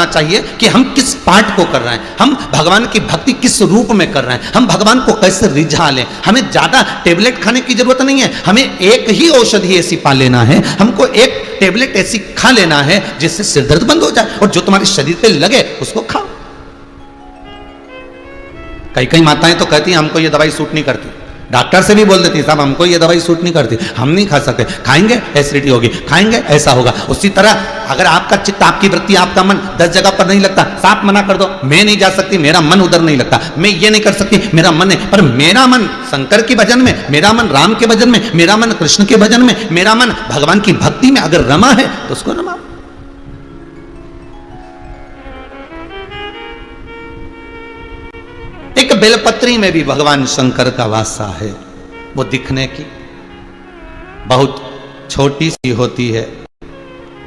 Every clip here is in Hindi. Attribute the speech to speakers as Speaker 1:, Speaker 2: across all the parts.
Speaker 1: होना चाहिए कि हम किस पार्ट को कर रहे हैं, हम भगवान की भक्ति किस रूप में कर रहे हैं, हम भगवान को कैसे रिझा लें। हमें ज्यादा टेबलेट खाने की जरूरत नहीं है, हमें एक ही औषधि ऐसी पा लेना है, हमको एक टेबलेट ऐसी खा लेना है जिससे सिर दर्द बंद हो जाए, और जो तुम्हारे शरीर पे लगे उसको खाओ। कई माताएं तो कहती हैं हमको ये दवाई सूट नहीं करती, डॉक्टर से भी बोल देती साहब हमको ये दवाई सूट नहीं करती, हम नहीं खा सकते, खाएंगे एसिडिटी होगी, खाएंगे ऐसा होगा। उसी तरह अगर आपका चित्त, आपकी वृत्ति, आपका मन 10 जगह पर नहीं लगता, साफ मना कर दो, मैं नहीं जा सकती, मेरा मन उधर नहीं लगता, मैं ये नहीं कर सकती, मेरा मन नहीं, पर मेरा मन शंकर के भजन में, मेरा मन राम के भजन में, मेरा मन कृष्ण के भजन में, मेरा मन भगवान की भक्ति में अगर रमा है तो उसको रमा। एक बेलपत्री में भी भगवान शंकर का वासा है। वो दिखने की बहुत छोटी सी होती है,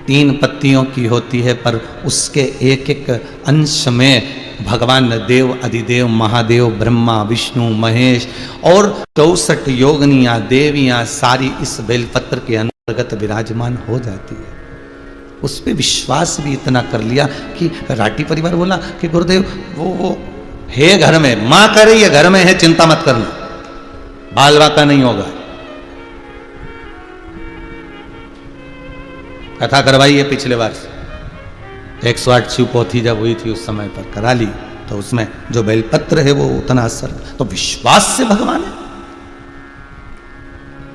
Speaker 1: 3 पत्तियों की होती है, पर उसके एक एक अंश में भगवान देव, अधिदेव, महादेव, ब्रह्मा, विष्णु, महेश और 64 योगनियां, देवियां सारी इस बेलपत्र के अंतर्गत विराजमान हो जाती है। उस पर विश्वास भी इतना कर लिया कि राठी परिवार बोला कि गुरुदेव वो है घर में, मां कह रही है घर में है, चिंता मत करना, बाल वाका नहीं होगा। कथा करवाई है पिछले वर्ष, 108 शिव पोथी जब हुई थी उस समय पर करा ली, तो उसमें जो बेलपत्र है वो उतना असर, तो विश्वास से भगवान है।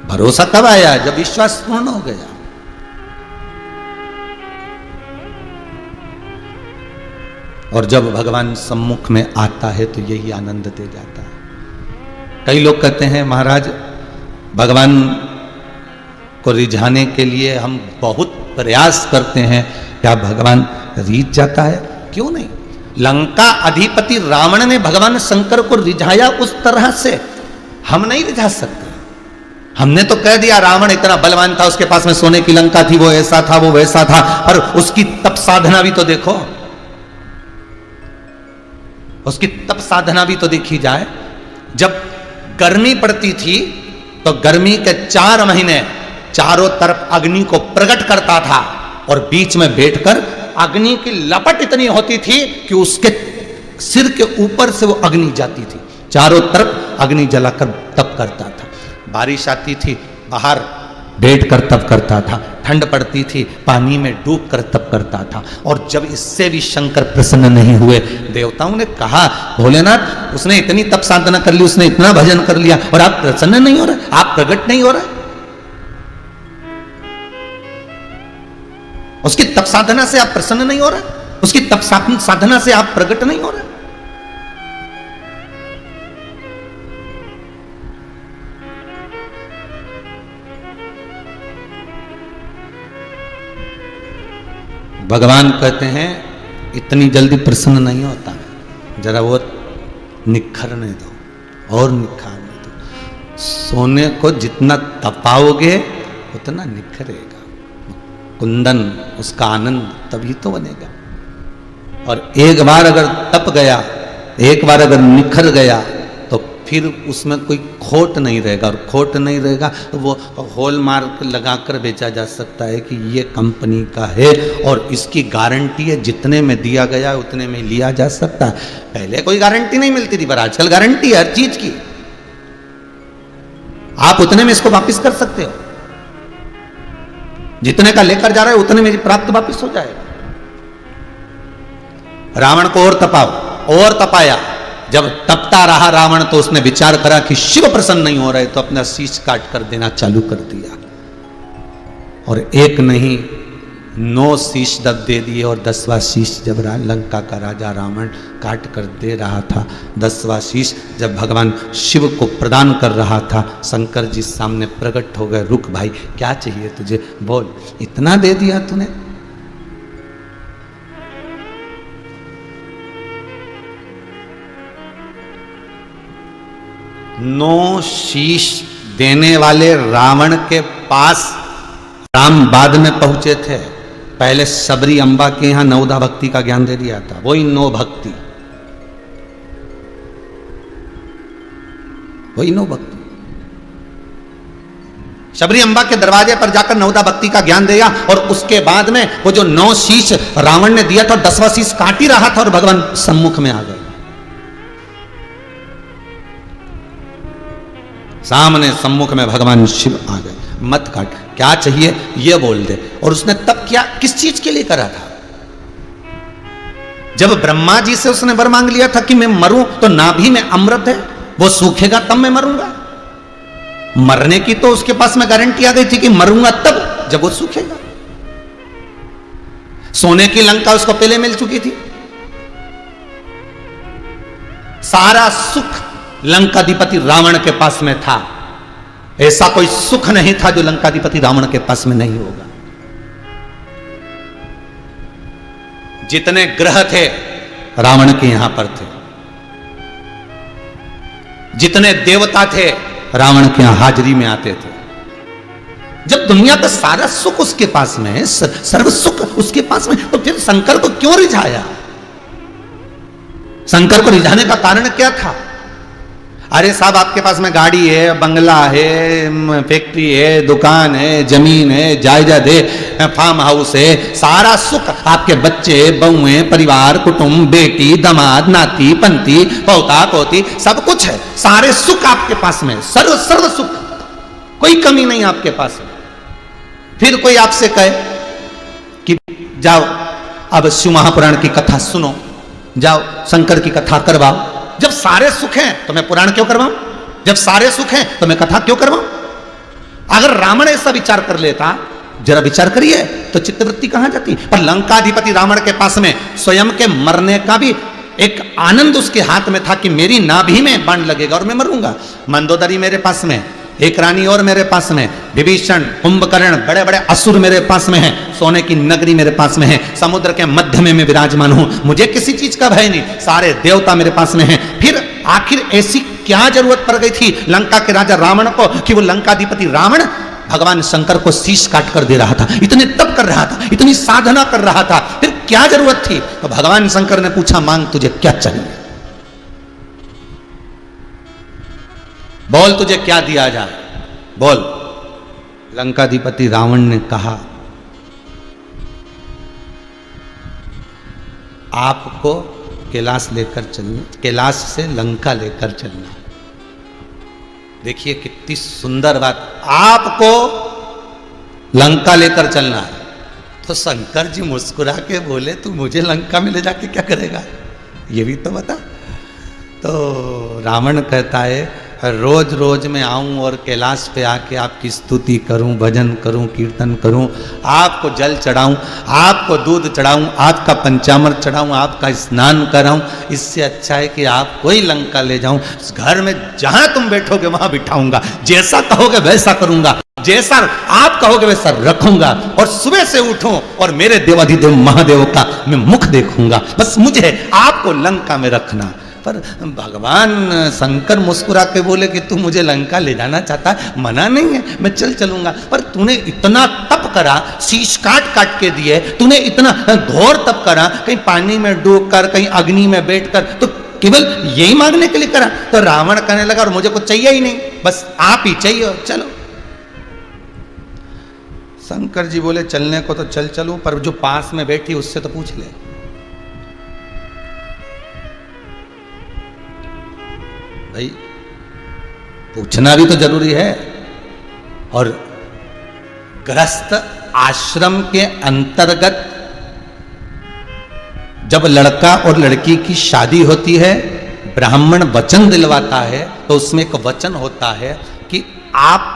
Speaker 1: भरोसा तब आया जब विश्वास पूर्ण हो गया। और जब भगवान सम्मुख में आता है तो यही आनंद दे जाता है। कई लोग कहते हैं महाराज भगवान को रिझाने के लिए हम बहुत प्रयास करते हैं, क्या भगवान रिझ जाता है? क्यों नहीं। लंका अधिपति रावण ने भगवान शंकर को रिझाया उस तरह से, हम नहीं रिझा सकते। हमने तो कह दिया रावण इतना बलवान था, उसके पास में सोने की लंका थी, वो ऐसा था, वो वैसा था, पर उसकी तप साधना भी तो देखो, उसकी तप साधना भी तो देखी जाए। जब गर्मी पड़ती थी तो गर्मी के 4 महीने चारों तरफ अग्नि को प्रकट करता था, और बीच में बैठकर अग्नि की लपट इतनी होती थी कि उसके सिर के ऊपर से वो अग्नि जाती थी, चारों तरफ अग्नि जलाकर तप करता था। बारिश आती थी, बाहर बैठकर तप करता था, ठंड पड़ती थी, पानी में डूबकर तप करता था। और जब इससे भी शंकर प्रसन्न नहीं हुए, देवताओं ने कहा भोलेनाथ उसने इतनी तप साधना कर ली, उसने इतना भजन कर लिया, और आप प्रसन्न नहीं हो रहे, आप प्रकट नहीं हो रहे। उसकी तप साधना से आप प्रसन्न नहीं हो रहे, उसकी तप साधना से आप प्रकट नहीं हो रहे। भगवान कहते हैं इतनी जल्दी प्रसन्न नहीं होता है, जरा वो निखरने दो और निखारने दो। सोने को जितना तपाओगे उतना निखरेगा, कुंदन उसका आनंद तभी तो बनेगा। और एक बार अगर तप गया, एक बार अगर निखर गया, तो फिर उसमें कोई खोट नहीं रहेगा, और खोट नहीं रहेगा तो वो हॉलमार्क लगाकर बेचा जा सकता है कि ये कंपनी का है और इसकी गारंटी है, जितने में दिया गया उतने में लिया जा सकता है। पहले कोई गारंटी नहीं मिलती थी, पर आजकल गारंटी है हर चीज की, आप उतने में इसको वापस कर सकते हो, जितने का लेकर जा रहे हो उतने में प्राप्त वापस हो जाएगा। रावण को और तपाओ, और तपाया, जब तपता रहा रावण तो उसने विचार करा कि शिव प्रसन्न नहीं हो रहे, तो अपना शीश काट कर देना चालू कर दिया, और एक नहीं 9 शीश दब दे दिए। और 10वां शीश जब लंका का राजा रावण काट कर दे रहा था, 10वां शीश जब भगवान शिव को प्रदान कर रहा था, शंकर जी सामने प्रकट हो गए। रुक भाई, क्या चाहिए तुझे, बोल, इतना दे दिया तूने। नौ शीश देने वाले रावण के पास राम बाद में पहुंचे थे, पहले सबरी अंबा के यहां 9दा भक्ति का ज्ञान दे दिया था, वही 9 भक्ति, वही 9 भक्ति। शबरी अम्बा के दरवाजे पर जाकर नवदा भक्ति का ज्ञान दिया और उसके बाद में वो जो 9 शीश रावण ने दिया था, 10वां शीश काट ही रहा था और भगवान सम्मुख में आ गए, सामने सम्मुख में भगवान शिव आ गए। मत काट, क्या चाहिए ये बोल दे। और उसने तब क्या, किस चीज के लिए करा था? जब ब्रह्मा जी से उसने वर मांग लिया था कि मैं मरूं तो नाभि में अमृत है, वो सूखेगा तब मैं मरूंगा। मरने की तो उसके पास में गारंटी आ गई थी कि मरूंगा तब जब वो सूखेगा। सोने की लंका उसको पहले मिल चुकी थी, सारा सुख लंकाधिपति रावण के पास में था। ऐसा कोई सुख नहीं था जो लंकाधिपति रावण के पास में नहीं होगा। जितने ग्रह थे रावण के यहां पर थे, जितने देवता थे रावण के यहां हाजिरी में आते थे। जब दुनिया का सारा सुख उसके पास में है, सर्व सुख उसके पास में, तो फिर शंकर को क्यों रिझाया? शंकर को रिझाने का कारण क्या था? अरे साहब, आपके पास में गाड़ी है, बंगला है, फैक्ट्री है, दुकान है, जमीन है, जायदाद है, फार्म हाउस है, सारा सुख, आपके बच्चे, बहुएं, परिवार, कुटुंब, बेटी, दामाद, नाती, पंती, पोता, पोती, सब कुछ है, सारे सुख आपके पास में, सर्व सर्व सुख, कोई कमी नहीं आपके पास में। फिर कोई आपसे कहे कि जाओ अब शिव महापुराण की कथा सुनो, जाओ शंकर की कथा करवाओ। जब सारे सुख हैं तो मैं पुराण क्यों करवाऊं? जब सारे सुख हैं तो मैं कथा क्यों करवाऊं? अगर रावण ऐसा विचार कर लेता, जरा विचार करिए, तो चित्तवृत्ति कहां जाती? पर लंकाधिपति रावण के पास में स्वयं के मरने का भी एक आनंद उसके हाथ में था कि मेरी नाभि में बाण लगेगा और मैं मरूंगा। मंदोदरी मेरे पास में, एक रानी और मेरे पास में, विभीषण, कुंभकर्ण, बड़े बड़े असुर मेरे पास में हैं, सोने की नगरी मेरे पास में है, समुद्र के मध्य में मैं विराजमान हूं, मुझे किसी चीज का भय नहीं, सारे देवता मेरे पास में हैं। फिर आखिर ऐसी क्या जरूरत पड़ गई थी लंका के राजा रावण को कि वो लंकाधिपति रावण भगवान शंकर को शीश काट कर दे रहा था, इतने तप कर रहा था, इतनी साधना कर रहा था, फिर क्या जरूरत थी? तो भगवान शंकर ने पूछा, मांग तुझे क्या चाहिए, बोल तुझे क्या दिया जाए, बोल। लंकाधिपति रावण ने कहा, आपको कैलाश लेकर चलना, कैलाश से लंका लेकर चलना। देखिए कितनी सुंदर बात, आपको लंका लेकर चलना है। तो शंकर जी मुस्कुरा के बोले, तू मुझे लंका में ले जाके क्या करेगा, ये भी तो बता। तो रावण कहता है, रोज रोज मैं आऊं और कैलाश पे आके आपकी स्तुति करूं, भजन करूं, कीर्तन करूं, आपको जल चढ़ाऊं, आपको दूध चढ़ाऊं, आपका पंचामृत चढ़ाऊं, आपका स्नान कराऊं, इससे अच्छा है कि आपको ही लंका ले जाऊं, घर में जहां तुम बैठोगे वहां बिठाऊंगा, जैसा कहोगे वैसा करूंगा, जैसा आप कहोगे वैसा रखूंगा, और सुबह से उठूं और मेरे देवाधिदेव महादेव का मैं मुख देखूंगा, बस मुझे आपको लंका में रखना। पर भगवान शंकर मुस्कुरा के बोले कि तू मुझे लंका ले जाना चाहता है, मना नहीं है, मैं चलूंगा, पर तूने इतना तप करा, शीश काट काट के दिए, तूने इतना घोर तप करा, कहीं पानी में डूब कर, कहीं अग्नि में बैठकर, तो केवल यही मांगने के लिए करा? तो रावण कहने लगा, और मुझे कुछ चाहिए ही नहीं, बस आप ही चाहिए, चलो। शंकर जी बोले, चलने को तो चलूं, पर जो पास में बैठी उससे तो पूछ ले। भाई पूछना भी तो जरूरी है। और गृहस्थ आश्रम के अंतर्गत जब लड़का और लड़की की शादी होती है, ब्राह्मण वचन दिलवाता है, तो उसमें एक वचन होता है कि आप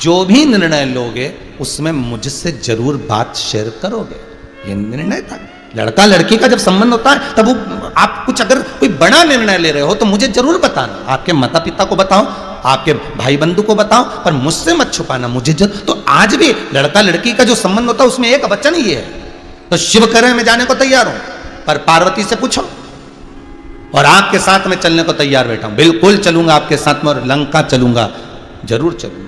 Speaker 1: जो भी निर्णय लोगे उसमें मुझसे जरूर बात शेयर करोगे। ये निर्णय था। लड़का लड़की का जब संबंध होता है तब वो आप कुछ अगर कोई बड़ा निर्णय ले रहे हो तो मुझे जरूर बताना, आपके माता पिता को बताओ, आपके भाई बंधु को बताओ, पर मुझसे मत छुपाना, मुझे तो आज भी लड़का लड़की का जो संबंध होता है उसमें एक वचन ही है। तो शिव करे मैं जाने को तैयार हूं, पर पार्वती से पूछो, और आपके साथ में चलने को तैयार बैठा हूं, बिल्कुल चलूंगा आपके साथ में, और लंका चलूंगा, जरूर चलूंगा।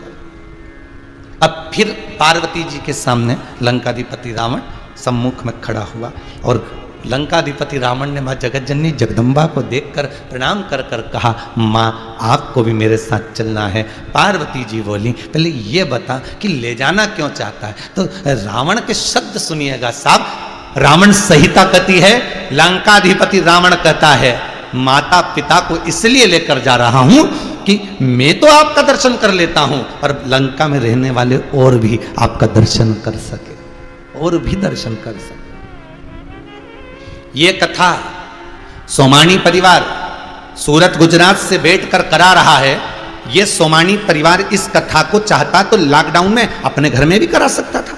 Speaker 1: अब फिर पार्वती जी के सामने लंकाधिपति रावण सम्मुख में खड़ा हुआ और लंकाधिपति रावण ने माँ जगतजननी जगदम्बा को देखकर प्रणाम कर कर कहा, माँ आपको भी मेरे साथ चलना है। पार्वती जी बोली, पहले ये बता कि ले जाना क्यों चाहता है। तो रावण के शब्द सुनिएगा साहब, रावण संहिता कहती है, लंकाधिपति रावण कहता है माता पिता को इसलिए लेकर जा रहा हूं कि मैं तो आपका दर्शन कर लेता हूं, पर लंका में रहने वाले और भी आपका दर्शन कर सके, और भी दर्शन कर सके। ये कथा सोमानी परिवार सूरत गुजरात से बैठकर करा रहा है। ये सोमानी परिवार इस कथा को चाहता तो लॉकडाउन में अपने घर में भी करा सकता था,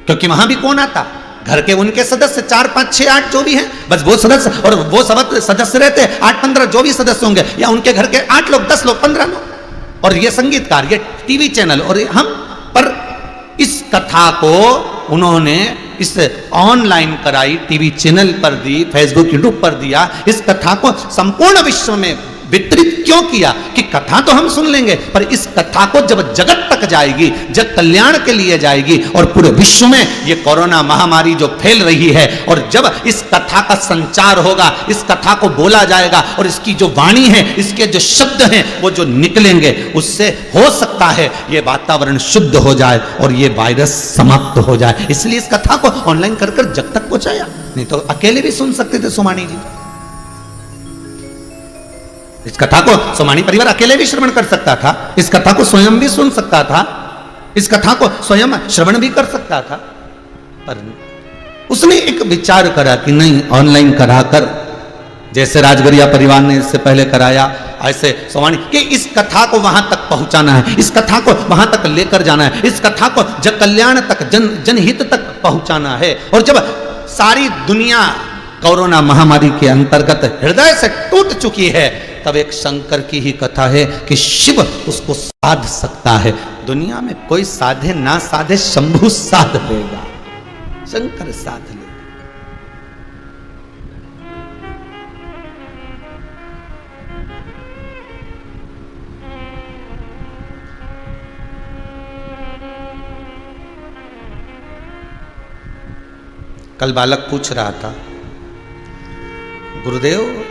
Speaker 1: क्योंकि वहां भी कौन आता, घर के उनके सदस्य 4, 5, 6, 8 जो भी हैं, बस वो सदस्य, और वो सब सदस्य रहते 8, 15 जो भी सदस्य होंगे, या उनके घर के 8 लोग, 10 लोग, 15 लोग, और ये संगीतकार, ये टीवी चैनल, और हम पर इस कथा को उन्होंने इस ऑनलाइन कराई, टीवी चैनल पर दी, फेसबुक यूट्यूब पर दिया। इस कथा को संपूर्ण विश्व में वितरित क्यों किया कि कथा तो हम सुन लेंगे, पर इस कथा को जब जगत तक जाएगी, जग कल्याण के लिए जाएगी, और पूरे विश्व में ये कोरोना महामारी जो फैल रही है, और जब इस कथा का संचार होगा, इस कथा को बोला जाएगा, और इसकी जो वाणी है, इसके जो शब्द हैं वो जो निकलेंगे, उससे हो सकता है ये वातावरण शुद्ध हो जाए और ये वायरस समाप्त हो जाए। इसलिए इस कथा को ऑनलाइन कर कर जग तक पहुंचाया, नहीं तो अकेले भी सुन सकते थे सोमानी जी। इस कथा को सोमानी परिवार अकेले भी श्रवण कर सकता था, इस कथा को स्वयं भी सुन सकता था, इस कथा को स्वयं श्रवण भी कर सकता था, पर उसने एक विचार करा कि नहीं, ऑनलाइन कराकर, जैसे राजगरिया परिवार ने इससे पहले कराया, ऐसे सोमानी कि इस कथा को वहां तक पहुंचाना है, इस कथा को वहां तक लेकर जाना है, इस कथा को जन कल्याण तक, जनहित तक पहुंचाना है। और जब सारी दुनिया कोरोना महामारी के अंतर्गत हृदय से टूट चुकी है, तब एक शंकर की ही कथा है कि शिव उसको साध सकता है। दुनिया में कोई साधे ना साधे, शंभु साध लेगा, शंकर साध लेगा। कल बालक पूछ रहा था, गुरुदेव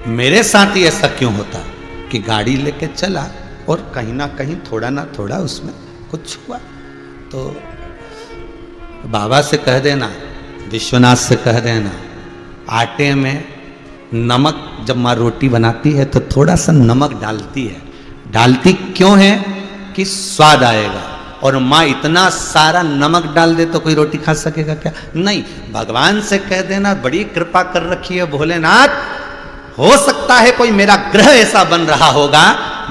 Speaker 1: मेरे साथ ही ऐसा क्यों होता कि गाड़ी लेके चला और कहीं ना कहीं थोड़ा ना थोड़ा उसमें कुछ हुआ। तो बाबा से कह देना, विश्वनाथ से कह देना, आटे में नमक, जब माँ रोटी बनाती है तो थोड़ा सा नमक डालती है। डालती क्यों है कि स्वाद आएगा, और माँ इतना सारा नमक डाल दे तो कोई रोटी खा सकेगा क्या? नहीं। भगवान से कह देना, बड़ी कृपा कर रखी है भोलेनाथ, हो सकता है कोई मेरा ग्रह ऐसा बन रहा होगा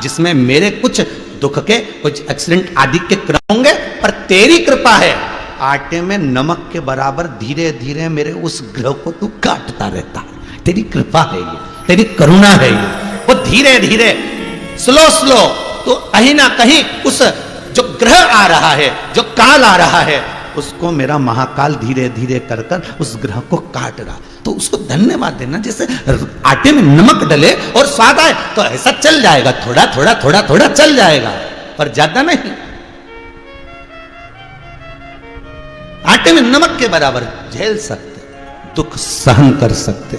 Speaker 1: जिसमें मेरे कुछ दुख के, कुछ एक्सीडेंट आदि के क्रम होंगे, पर तेरी कृपा है, आटे में नमक के बराबर धीरे धीरे मेरे उस ग्रह को तू काटता रहता है। तेरी कृपा है ये, तेरी करुणा है ये। वो धीरे धीरे स्लो स्लो तो कहीं ना कहीं उस जो ग्रह आ रहा है, जो काल आ रहा है, उसको मेरा महाकाल धीरे धीरे कर कर उस ग्रह को काट रहा। तो उसको धन्यवाद देना, जैसे आटे में नमक डले और स्वाद आए तो ऐसा चल जाएगा, थोड़ा थोड़ा थोड़ा थोड़ा चल जाएगा, पर ज्यादा नहीं। आटे में नमक के बराबर झेल सकते, दुख सहन कर सकते,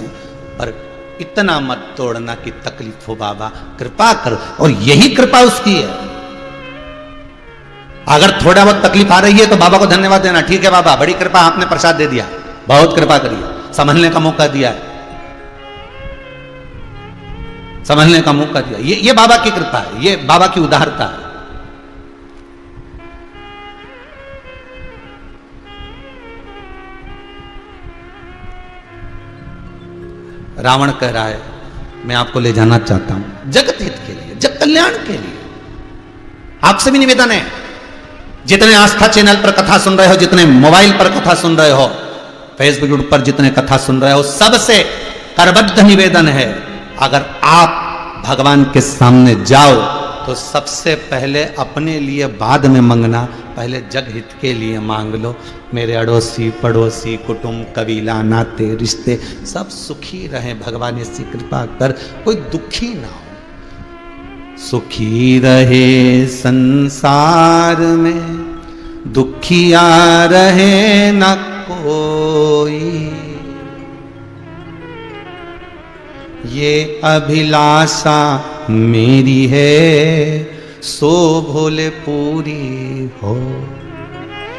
Speaker 1: पर इतना मत तोड़ना कि तकलीफ हो। बाबा कृपा कर, और यही कृपा उसकी है। अगर थोड़ा बहुत तकलीफ आ रही है तो बाबा को धन्यवाद देना, ठीक है बाबा बड़ी कृपा, आपने प्रसाद दे दिया, बहुत कृपा करिए, संभलने का मौका दिया है, संभलने का मौका दिया। ये बाबा की कृपा है, ये बाबा की उदारता है। रावण कह रहा है मैं आपको ले जाना चाहता हूं जगत हित के लिए, जग कल्याण के लिए। आपसे भी निवेदन है, जितने आस्था चैनल पर कथा सुन रहे हो, जितने मोबाइल पर कथा सुन रहे हो, फेसबुक यूट्यूब पर जितने कथा सुन रहे हो, सबसे करबद्ध निवेदन है, अगर आप भगवान के सामने जाओ तो सबसे पहले अपने लिए बाद में मांगना, पहले जग हित के लिए मांग लो। मेरे अड़ोसी पड़ोसी कुटुंब कबीला नाते रिश्ते सब सुखी रहे, भगवान ऐसी कृपा कर, कोई दुखी ना हो। सुखी रहे संसार में, दुखिया रहे न कोई, ये अभिलाषा मेरी है, सो भोले पूरी हो।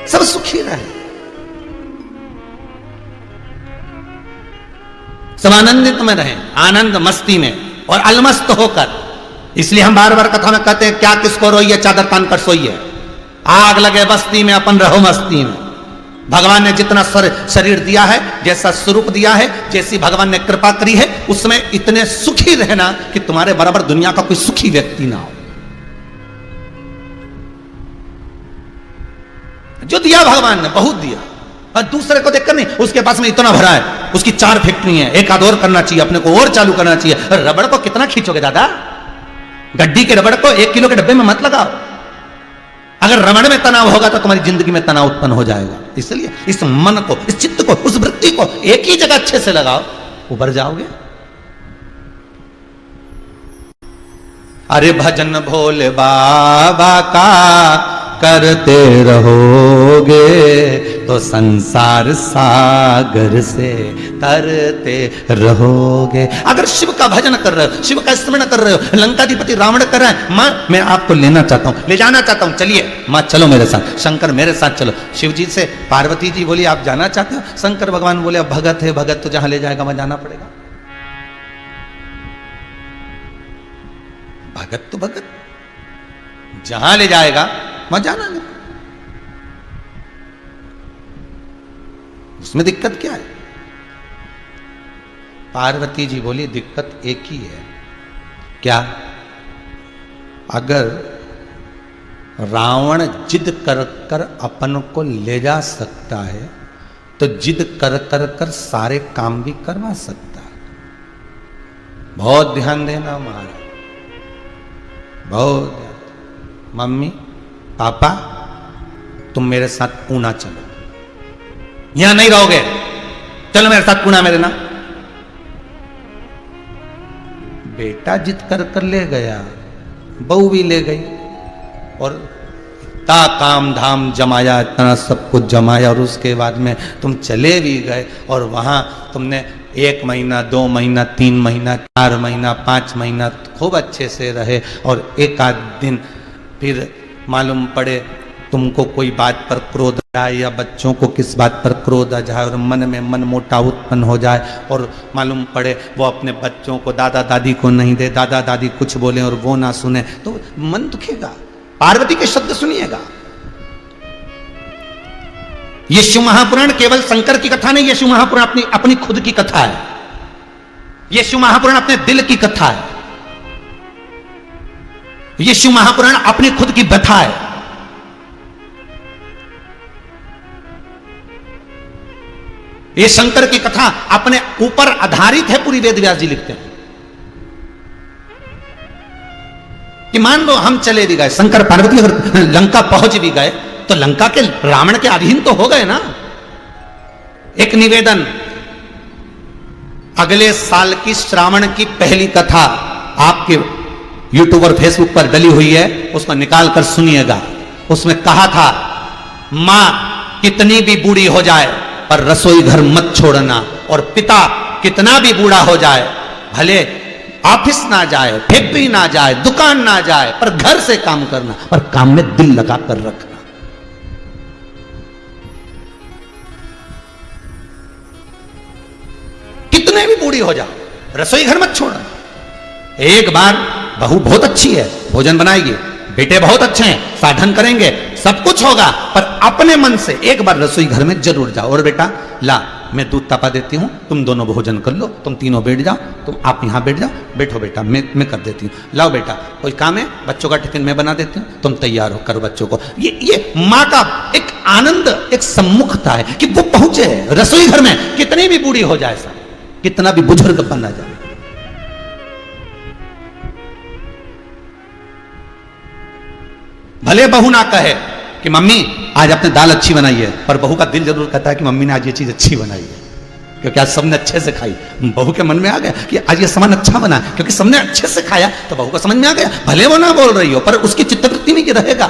Speaker 1: सब सुखी रहे, सब आनंदित में रहे, आनंद मस्ती में और अलमस्त होकर। इसलिए हम बार बार कथा में कहते हैं, क्या किसको रोइए चादर तान कर सोइए, आग लगे बस्ती में अपन रहो मस्ती में। भगवान ने जितना शरीर दिया है, जैसा स्वरूप दिया है, जैसी भगवान ने कृपा करी है, उसमें इतने सुखी रहना कि तुम्हारे बराबर दुनिया का कोई सुखी व्यक्ति ना हो। जो दिया भगवान ने बहुत दिया, और दूसरे को देखकर नहीं, उसके पास में इतना भरा है, उसकी 4 फैक्ट्री है, एक आध और करना चाहिए, अपने को और चालू करना चाहिए। रबड़ को कितना खींचोगे दादा, गड्डी के रबड़ को 1 किलो के डब्बे में मत लगाओ। अगर रबड़ में तनाव होगा तो तुम्हारी जिंदगी में तनाव उत्पन्न हो जाएगा। इसलिए इस मन को, इस चित्त को, उस वृत्ति को एक ही जगह अच्छे से लगाओ, उबर जाओगे। अरे भजन भोले बाबा का करते रहोगे तो संसार सागर से तरते रहोगे। अगर शिव का भजन कर रहे हो, शिव का स्मरण कर रहे हो, लंकाधिपति रावण कर रहा है, मां मैं आपको लेना चाहता हूं, ले जाना चाहता हूं, चलिए मां चलो मेरे साथ, शंकर मेरे साथ चलो। शिव जी से पार्वती जी बोली आप जाना चाहते हो, शंकर भगवान बोले अब भगत है, भगत तो जहां ले जाएगा वहां जाना पड़ेगा। भगत तो भगत, जहां ले जाएगा वहां जाना नहीं। उसमें दिक्कत क्या है? पार्वती जी बोली दिक्कत एक ही है। क्या? अगर रावण जिद कर कर अपन को ले जा सकता है तो जिद कर कर कर सारे काम भी करवा सकता है। बहुत ध्यान देना महाराज, बहुत ध्यान। मम्मी पापा तुम मेरे साथ पूना चलो, यहां नहीं रहोगे, चलो मेरे साथ पूना मेरे ना। बेटा जिद कर कर ले गया, बहू भी ले गई और इतना काम धाम जमाया, इतना सब कुछ जमाया, और उसके बाद में तुम चले भी गए और वहां तुमने 1 महीना 2 महीना 3 महीना 4 महीना 5 महीना खूब अच्छे से रहे, और एक आध दिन फिर मालूम पड़े तुमको कोई बात पर क्रोध आए या बच्चों को किस बात पर क्रोध आ जाए और मन में मन मोटा उत्पन्न हो जाए, और मालूम पड़े वो अपने बच्चों को दादा दादी को नहीं दे, दादा दादी कुछ बोले और वो ना सुने, तो मन दुखेगा। पार्वती के शब्द सुनिएगा। ये शिव महापुराण केवल शंकर की कथा नहीं, ये शिव महापुराण अपनी अपनी खुद की कथा है। ये शिव महापुराण अपने दिल की कथा है। ये शिव महापुराण अपनी खुद की व्यथा है। ये शंकर की कथा अपने ऊपर आधारित है, पूरी वेद व्यास जी लिखते हैं कि मान लो हम चले भी गए, शंकर पार्वती अगर लंका पहुंच भी गए तो लंका के रावण के अधीन तो हो गए ना। एक निवेदन, अगले साल की श्रावण की पहली कथा आपके यूट्यूब और फेसबुक पर डली हुई है, उसको निकाल कर सुनिएगा। उसमें कहा था मां कितनी भी बूढ़ी हो जाए पर रसोई घर मत छोड़ना, और पिता कितना भी बूढ़ा हो जाए, भले ऑफिस ना जाए, फैक्ट्री ना जाए, दुकान ना जाए, पर घर से काम करना और काम में दिल लगा कर रखना। कितने भी बूढ़ी हो जाओ, रसोई घर मत छोड़ना। एक बार बहू बहुत अच्छी है, भोजन बनाएगी, बेटे बहुत अच्छे हैं, साधन करेंगे, सब कुछ होगा, पर अपने मन से एक बार रसोई घर में जरूर जाओ, और बेटा ला मैं दूध तपा देती हूं, तुम दोनों भोजन कर लो, तुम तीनों बैठ जाओ, तुम आप यहां बैठ जाओ, बैठो बेटा मैं कर देती हूँ, लाओ बेटा कोई काम है, बच्चों का टिफिन मैं बना देती हूँ, तुम तैयार हो करो बच्चों को। ये माँ का एक आनंद, एक सम्मुखता है कि वो पहुंचे रसोई घर में, कितनी भी बूढ़ी हो जाए, कितना भी बुजुर्ग बना जाए। भले बहू ना कहे कि मम्मी आज आपने दाल अच्छी बनाई है, पर बहू का दिल जरूर कहता है कि मम्मी ने आज ये चीज अच्छी बनाई है, क्योंकि आज सबने अच्छे से खाई। बहू के मन में आ गया कि आज ये सामान अच्छा बना, क्योंकि सबने अच्छे से खाया तो बहू को समझ में आ गया। भले वो ना बोल रही हो, पर उसकी चित्तवृत्ति में रहेगा,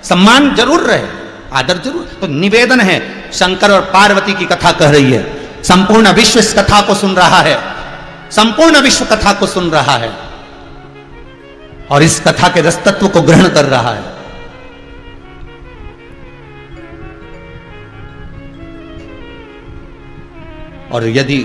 Speaker 1: सम्मान जरूर रहे, आदर जरूर। तो निवेदन है, शंकर और पार्वती की कथा कह रही है, संपूर्ण विश्व इस कथा को सुन रहा है, संपूर्ण विश्व कथा को सुन रहा है और इस कथा के रस तत्व को ग्रहण कर रहा है। और यदि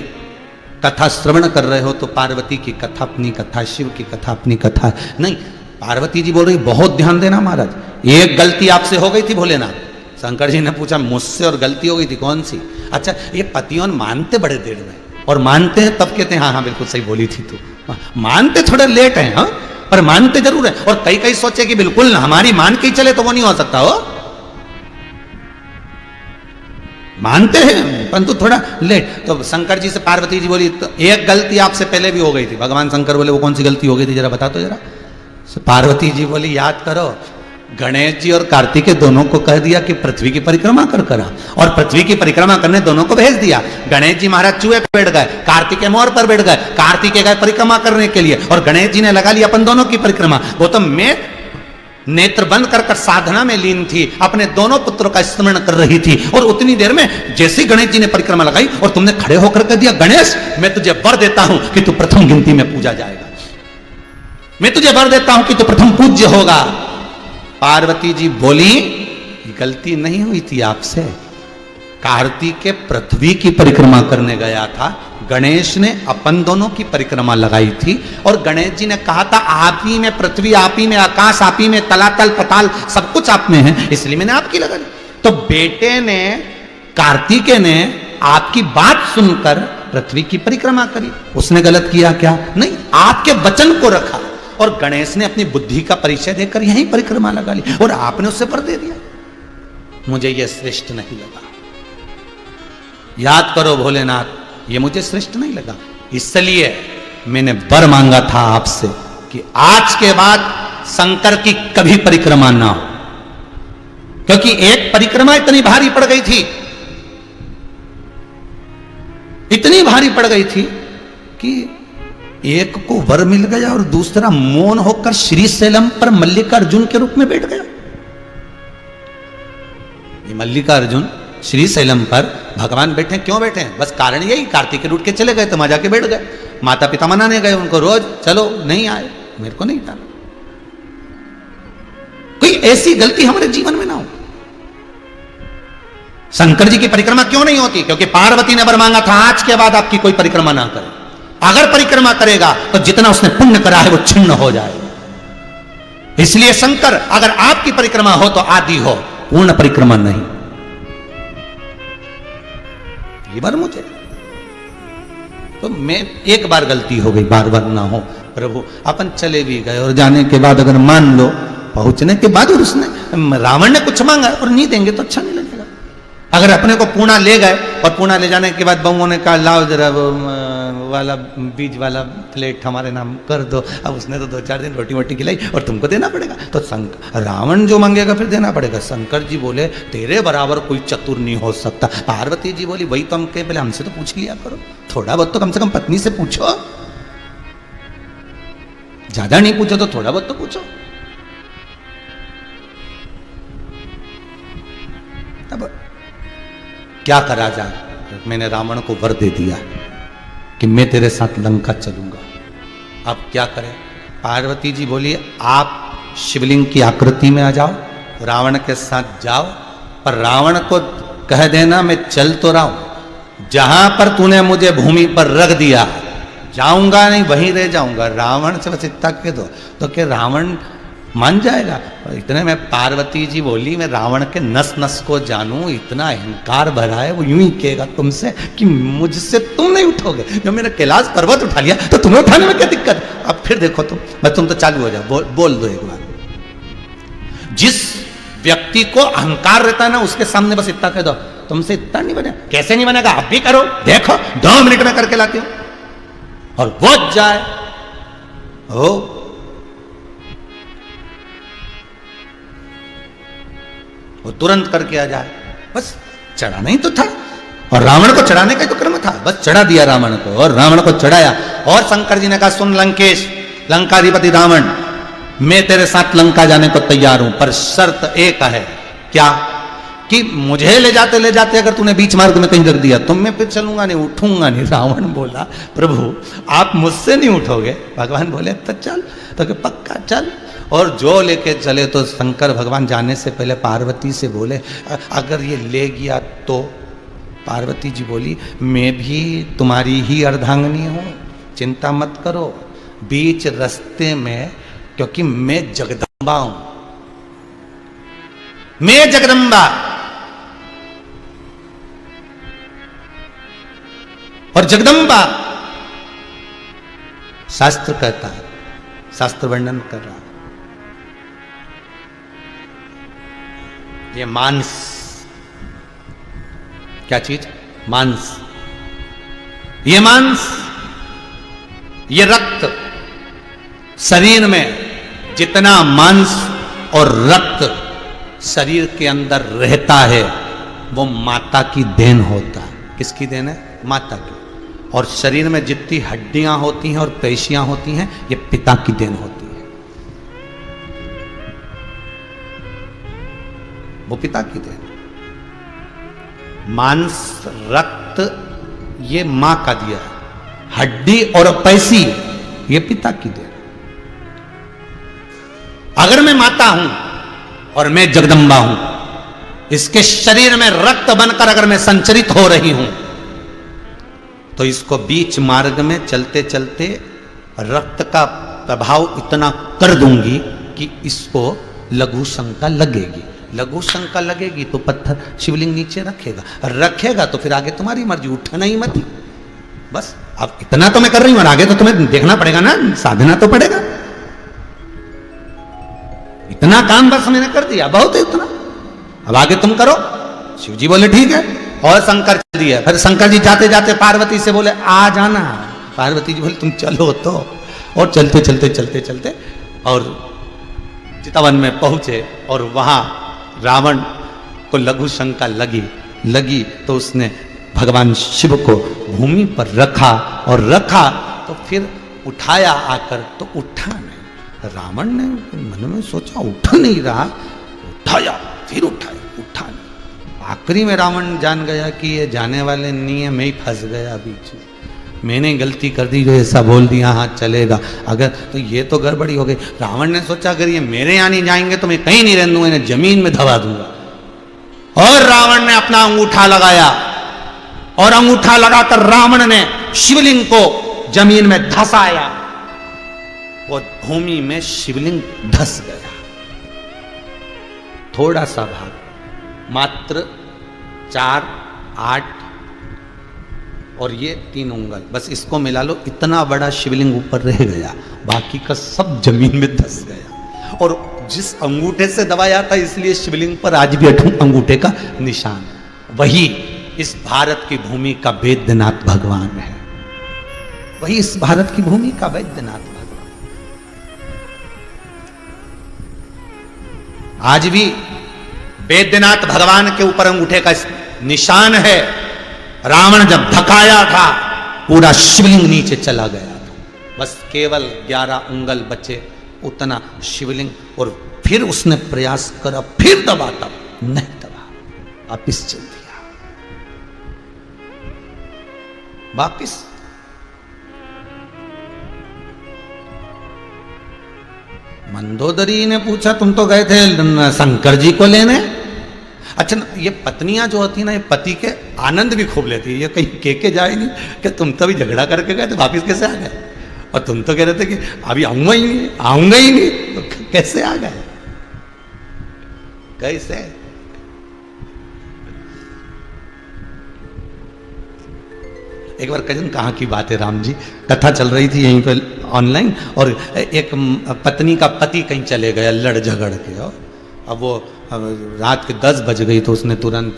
Speaker 1: कथा श्रवण कर रहे हो तो पार्वती की कथा अपनी कथा, शिव की कथा अपनी कथा नहीं। पार्वती जी बोल रही बहुत ध्यान देना महाराज, एक गलती आपसे हो गई थी भोलेनाथ। शंकर जी ने पूछा मुझसे और गलती हो गई थी कौन सी? अच्छा ये पतियों मानते बड़े देर में, और मानते हैं तब कहते हैं हाँ हाँ बिल्कुल सही बोली थी तू। मानते थोड़े लेट हैं, हाँ पर मानते जरूर है। और कई कई सोचे कि बिल्कुल हमारी मान के ही चले तो वो नहीं हो सकता हो, मानते हैं परंतु थोड़ा लेट। तो शंकर जी से पार्वती जी बोली तो एक गलती आपसे पहले भी हो गई थी। भगवान शंकर बोले वो कौन सी गलती हो गई थी जरा बता तो जरा। पार्वती जी बोली याद करो, गणेश जी और कार्तिकेय दोनों को कह दिया कि पृथ्वी की परिक्रमा कर करा, और पृथ्वी की परिक्रमा करने दोनों को भेज दिया। गणेश जी महाराज चूहे पे बैठ गए, कार्तिकेय मोर पर बैठ गए। कार्तिकेय गए परिक्रमा करने के लिए और गणेश जी ने लगा ली अपन दोनों की परिक्रमा। वो तो मैं नेत्र बंद कर साधना में लीन थी, अपने दोनों पुत्रों का स्मरण कर रही थी। और उतनी देर में जैसे गणेश जी ने परिक्रमा लगाई और तुमने खड़े होकर कह दिया गणेश मैं तुझे वर देता हूं कि तू प्रथम गिनती में पूजा जाएगा, मैं तुझे वर देता हूं कि तू प्रथम पूज्य होगा। पार्वती जी बोली गलती नहीं हुई थी आपसे, कार्तिकेय पृथ्वी की परिक्रमा करने गया था, गणेश ने अपन दोनों की परिक्रमा लगाई थी। और गणेश जी ने कहा था आप ही में पृथ्वी, आप ही में आकाश, आप ही में तलातल पताल सब कुछ आप में है, इसलिए मैंने आपकी लगा ली। तो बेटे ने कार्तिकेय ने आपकी बात सुनकर पृथ्वी की परिक्रमा करी, उसने गलत किया क्या? नहीं, आपके वचन को रखा और गणेश ने अपनी बुद्धि का परिचय देकर यहीं परिक्रमा लगा ली और आपने उससे वर दे दिया। मुझे यह श्रेष्ठ नहीं लगा, याद करो भोलेनाथ ये मुझे श्रेष्ठ नहीं लगा, इसलिए मैंने वर मांगा था आपसे कि आज के बाद शंकर की कभी परिक्रमा ना हो। क्योंकि एक परिक्रमा इतनी भारी पड़ गई थी, इतनी भारी पड़ गई थी कि एक को वर मिल गया और दूसरा मौन होकर श्रीशैलम पर मल्लिकार्जुन के रूप में बैठ गया। ये मल्लिकार्जुन श्रीशैलम पर भगवान बैठे, क्यों बैठे हैं? बस कारण यही कार्तिकेय रूट के चले गए तो वहां जाके बैठ गए। माता पिता मनाने गए उनको, रोज चलो नहीं आए, मेरे को नहीं था। कोई ऐसी गलती हमारे जीवन में ना हो। शंकर जी की परिक्रमा क्यों नहीं होती? क्योंकि पार्वती ने वर मांगा था आज के बाद आपकी कोई परिक्रमा ना करे, अगर परिक्रमा करेगा तो जितना उसने पुण्य करा है वो छिन्न हो जाएगा। इसलिए शंकर अगर आपकी परिक्रमा हो तो आदि हो, पूर्ण परिक्रमा नहीं। ये बार मुझे तो मैं एक बार गलती हो गई, बार बार ना हो प्रभु। अपन चले भी गए और जाने के बाद अगर मान लो पहुंचने के बाद और उसने रावण ने कुछ मांगा और नहीं देंगे तो अच्छा नहीं लगेगा। अगर अपने को पूना ले गए और पूना ले जाने के बाद बहुओं ने कहा लाओ जरा वाला बीज वाला प्लेट हमारे नाम कर दो, अब उसने तो 2-4 दिन रोटी वोटी खिलाई और तुमको देना पड़ेगा, तो रावण जो मांगेगा फिर देना पड़ेगा। शंकर जी बोले तेरे बराबर कोई चतुर नहीं हो सकता। पार्वती जी बोली वही तो हम कहे पहले हमसे तो पूछ लिया करो, थोड़ा बहुत तो कम से कम पत्नी से पूछो, ज्यादा नहीं पूछो तो थोड़ा बहुत तो पूछो। तब क्या करा जाए? मैंने रावण को वर दे दिया कि मैं तेरे साथ लंका चलूंगा। अब क्या करें? पार्वती जी बोली आप शिवलिंग की आकृति में आ जाओ, रावण के साथ जाओ, पर रावण को कह देना मैं चल तो रहा हूं, जहां पर तूने मुझे भूमि पर रख दिया जाऊंगा नहीं, वहीं रह जाऊंगा। रावण से बस इतना कह दो तो क्या रावण मान जाएगा? इतने में पार्वती जी बोली मैं रावण के नस नस को जानूं, इतना अहंकार भरा है, वो यूं ही कहेगा तुमसे कि मुझसे तुम नहीं उठोगे, जो मैंने कैलाश पर्वत उठा लिया तो तुम्हें उठाने में क्या दिक्कत? अब फिर देखो तुम तो चालू हो जाओ, बोल दो एक बार। जिस व्यक्ति को अहंकार रहता है ना उसके सामने बस इतना कह दो तुमसे इतना नहीं बने। कैसे नहीं बनेगा? आप भी करो, देखो 2 मिनट में करके लाती हूं, और वो जाए हो वो तुरंत करके आ जाए, बस चढ़ाना ही तो था। और रावण को चढ़ाने का तो क्रम था, बस चढ़ा दिया रावण को, और रावण को चढ़ाया। और शंकर जी ने कहा सुन लंकेश, लंकाधिपति रावण, मैं तेरे साथ लंका जाने को तैयार हूं, पर शर्त एक है। क्या? कि मुझे ले जाते अगर तूने बीच मार्ग में कहीं रख दिया तो मैं फिर चलूंगा नहीं, उठूंगा नहीं। रावण बोला प्रभु आप मुझसे नहीं उठोगे? भगवान बोले तो चल, तो कि पक्का चल। और जो लेके चले तो शंकर भगवान जाने से पहले पार्वती से बोले अगर ये ले गया तो? पार्वती जी बोली मैं भी तुम्हारी ही अर्धांगिनी हूं, चिंता मत करो। बीच रास्ते में, क्योंकि मैं जगदम्बा हूं, मैं जगदम्बा। और जगदम्बा शास्त्र कहता है, शास्त्र वर्णन कर रहा है, ये मांस, क्या चीज? मांस। ये मांस, ये रक्त, शरीर में जितना मांस और रक्त शरीर के अंदर रहता है वो माता की देन होता है। किसकी देन है? माता की। और शरीर में जितनी हड्डियां होती हैं और पेशियां होती हैं ये पिता की देन होती है, वो पिता की देन। मांस रक्त ये मां का दिया है, हड्डी और पेशी ये पिता की देन। अगर मैं माता हूं और मैं जगदम्बा हूं, इसके शरीर में रक्त बनकर अगर मैं संचरित हो रही हूं तो इसको बीच मार्ग में चलते चलते रक्त का प्रभाव इतना कर दूंगी कि इसको लघु शंका लगेगी। लघु शंका लगेगी तो पत्थर शिवलिंग नीचे रखेगा तो फिर आगे तुम्हारी मर्जी, उठना ही मत। बस अब इतना तो मैं कर रही हूं और आगे तो तुम्हें देखना पड़ेगा ना, साधना तो पड़ेगा। इतना काम बस मैंने कर दिया, बहुत है इतना, अब आगे तुम करो। शिव जी बोले ठीक है, और शंकर चल दिया। फिर शंकर जी जाते जाते पार्वती से बोले आ जाना। पार्वती जी बोले तुम चलो तो। और चलते चलते चलते चलते और चितवन में पहुंचे और वहां रावण को लघु शंका लगी तो उसने भगवान शिव को भूमि पर रखा और रखा तो फिर उठाया आकर तो उठा नहीं। रावण ने मन में सोचा उठ नहीं रहा, उठाया फिर उठाया, उठा नहीं। आखिरी में रावण जान गया कि ये जाने वाले नहीं है, मैं ही फंस गया बीच में, मैंने गलती कर दी जो ऐसा बोल दिया हाँ चलेगा, अगर तो ये तो गड़बड़ी हो गई। रावण ने सोचा अगर ये मेरे यहाँ नहीं जाएंगे तो मैं कहीं नहीं रहने दूंगा, इन्हें जमीन में दबा दूंगा। और रावण ने अपना अंगूठा लगाया और अंगूठा लगाकर रावण ने शिवलिंग को जमीन में धसाया। वो भूमि में शिवलिंग धस गया, थोड़ा सा भाग, मात्र 4, 8 और ये 3 उंगल, बस इसको मिला लो, इतना बड़ा शिवलिंग ऊपर रह गया, बाकी का सब जमीन में धस गया। और जिस अंगूठे से दबाया था इसलिए शिवलिंग पर आज भी अंगूठे का निशान, वही इस भारत की भूमि का वैद्यनाथ भगवान है, वही इस भारत की भूमि का वैद्यनाथ भगवान। आज भी वैद्यनाथ भगवान के ऊपर अंगूठे का निशान है। रावण जब धकाया था पूरा शिवलिंग नीचे चला गया था, बस केवल 11 उंगल बचे, उतना शिवलिंग। और फिर उसने प्रयास करा, फिर दबा, तब नहीं दबा, वापिस चल दिया, वापिस। मंदोदरी ने पूछा तुम तो गए थे शंकर जी को लेने। अच्छा ये पत्नियां जो होती ना, ये पति के आनंद भी खूब लेती है, ये कहीं के जाए नहीं कि तुम तो भी झगड़ा करके गए थे वापिस कैसे आ गए, और तुम तो कह रहे थे कि अभी आऊंगा ही नहीं, तो कैसे आ गए, कैसे? एक बार कजन कहाँ की बात है, राम जी कथा चल रही थी यहीं पे ऑनलाइन, और एक पत्नी का पति कहीं चले गया लड़ झगड़ के, और अब वो रात के 10 बज गई तो उसने तुरंत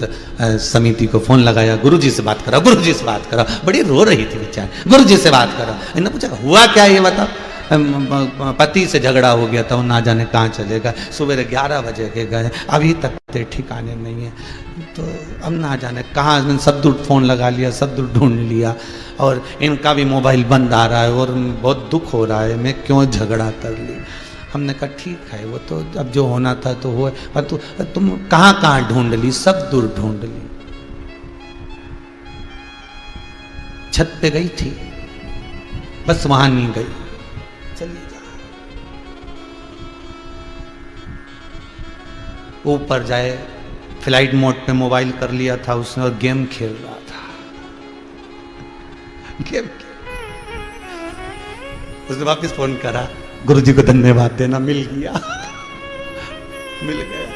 Speaker 1: समिति को फोन लगाया, गुरुजी से बात करा, गुरुजी से बात करा। बड़ी रो रही थी बेचारी, गुरुजी से बात करा। इन्होंने पूछा हुआ क्या ये बता। पति से झगड़ा हो गया था, वो ना जाने कहाँ चले गए, सुबह 11 बजे के गए, अभी तक ठिकाने नहीं है, तो अब ना जाने कहाँ, सब दूर फोन लगा लिया, सब दूर ढूंढ लिया, और इनका भी मोबाइल बंद आ रहा है और बहुत दुख हो रहा है, मैं क्यों झगड़ा कर ली। हमने कहा ठीक है, वो तो अब जो होना था तो हुआ, और तुम कहाँ कहाँ ढूंढ ली, सब दूर ढूंढ ली। छत पे गई थी, बस वहां नहीं गई, चली जा। ऊपर जाए, फ्लाइट मोड पे मोबाइल कर लिया था उसने और गेम खेल रहा था। गेम उसने वापस फोन करा, गुरुजी को धन्यवाद देना, मिल गया। मिल गया।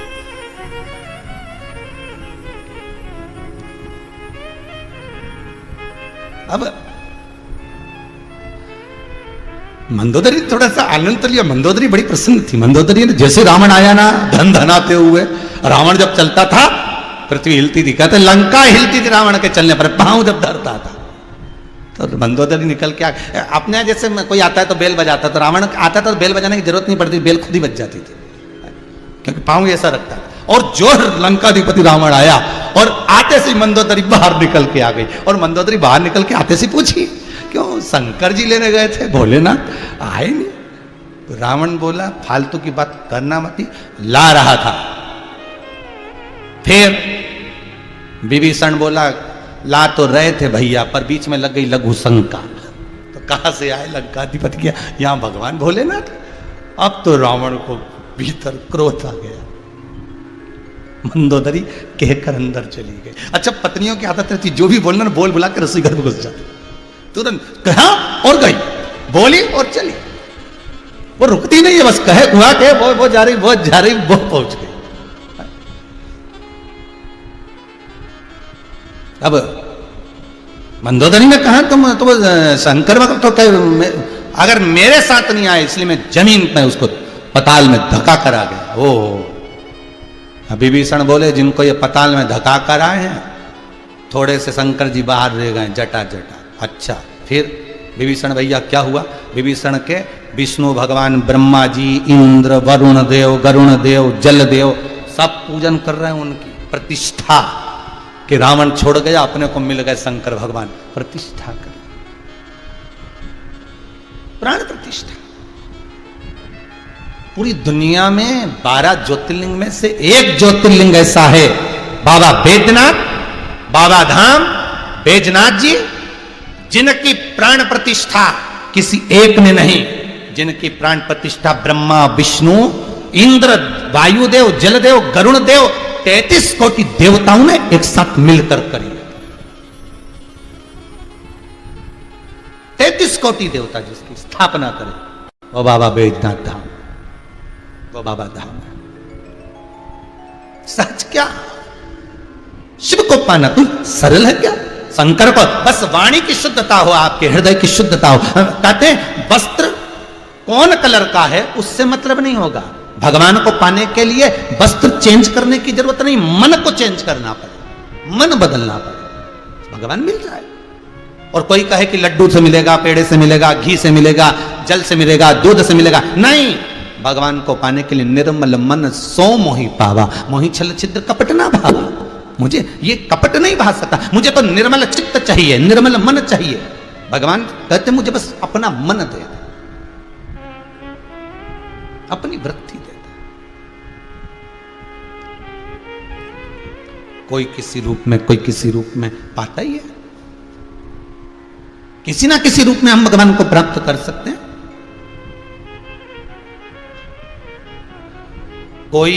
Speaker 1: अब मंदोदरी थोड़ा सा आनंद तो लिया। मंदोदरी बड़ी प्रसन्न थी। मंदोदरी ने जैसे रावण आया ना, धन धनाते हुए, रावण जब चलता था पृथ्वी हिलती थी। कहते लंका हिलती थी रावण के चलने पर, पांव जब धरता था। तो मंदोदरी निकल के अपने जैसे कोई आता है तो बेल बजाता, तो रावण आता था तो बेल बजाने की जरूरत नहीं पड़ती, बेल खुद ही बज जाती थी, क्योंकि पांव ऐसा रखता था। और जो लंकाधिपति रावण आया और आते से मंदोदरी बाहर निकल के आ गई। और मंदोदरी बाहर निकल के आते से पूछी, क्यों शंकर जी लेने गए थे, भोलेनाथ आए नहीं? तो रावण बोला फालतू की बात करना मत, ला रहा था। फिर विभीषण बोला ला तो रहे थे भैया, पर बीच में लग गई लघु शंका। तो कहां से आए लंकाधिपति किया, यहां भगवान भोलेनाथ। अब तो रावण को भीतर क्रोध आ गया। मंदोदरी कहकर अंदर चली गई। अच्छा, पत्नियों की आदत रहती, जो भी बोलना बोल बुला कर रसोई घर में घुस जाती, तुरंत कहा और गई, बोली और चली। वो रुकती नहीं है, बस कहे हुआ के वो जा रही, वो जा रही, वो पहुंच गई। अब मंदोदरी ने कहा तुम तो शंकर भक्त तो अगर मेरे साथ नहीं आए, इसलिए मैं जमीन में उसको पताल में धक्का करा गया। ओ विभीषण बोले जिनको ये पताल में धक्का कर आए हैं, थोड़े से शंकर जी बाहर रह गए, जटा जटा। अच्छा, फिर विभीषण भैया क्या हुआ? विभीषण के विष्णु भगवान, ब्रह्मा जी, इंद्र, वरुण देव, गरुण देव, जल देव सब पूजन कर रहे हैं उनकी प्रतिष्ठा। कि रावण छोड़ गया, अपने को मिल गए शंकर भगवान, प्रतिष्ठा कर, प्राण प्रतिष्ठा। पूरी दुनिया में 12 ज्योतिर्लिंग में से एक ज्योतिर्लिंग ऐसा है, बाबा बैद्यनाथ, बाबा धाम बैजनाथ जी, जिनकी प्राण प्रतिष्ठा किसी एक ने नहीं, जिनकी प्राण प्रतिष्ठा ब्रह्मा, विष्णु, इंद्र, वायुदेव, जलदेव, गरुण देव, 33 कोटि देवताओं ने एक साथ मिलकर करी। 33 कोटि देवता जिसकी स्थापना करे, वो बाबा बैजनाथ धाम, वो बाबा धाम। सच क्या? शिव को पाना कोई सरल है क्या? शंकर को बस वाणी की शुद्धता हो, आपके हृदय की शुद्धता हो। कहते हैं वस्त्र कौन कलर का है उससे मतलब नहीं होगा। भगवान को पाने के लिए वस्त्र चेंज करने की जरूरत नहीं, मन को चेंज करना पड़े, मन बदलना पड़े, भगवान मिल जाए। और कोई कहे कि लड्डू से मिलेगा, पेड़े से मिलेगा, घी से मिलेगा, जल से मिलेगा, दूध से मिलेगा, नहीं। भगवान को पाने के लिए निर्मल मन सो मोहि पावा, मोहि छल छिद्र कपट ना भावा। मुझे ये कपट नहीं भा सकता, मुझे तो निर्मल चित्त चाहिए, निर्मल मन चाहिए। भगवान कहते मुझे बस अपना मन दे, अपनी वृत्ति दे। कोई किसी रूप में, कोई किसी रूप में पाता ही है। किसी ना किसी रूप में हम भगवान को प्राप्त कर सकते हैं। कोई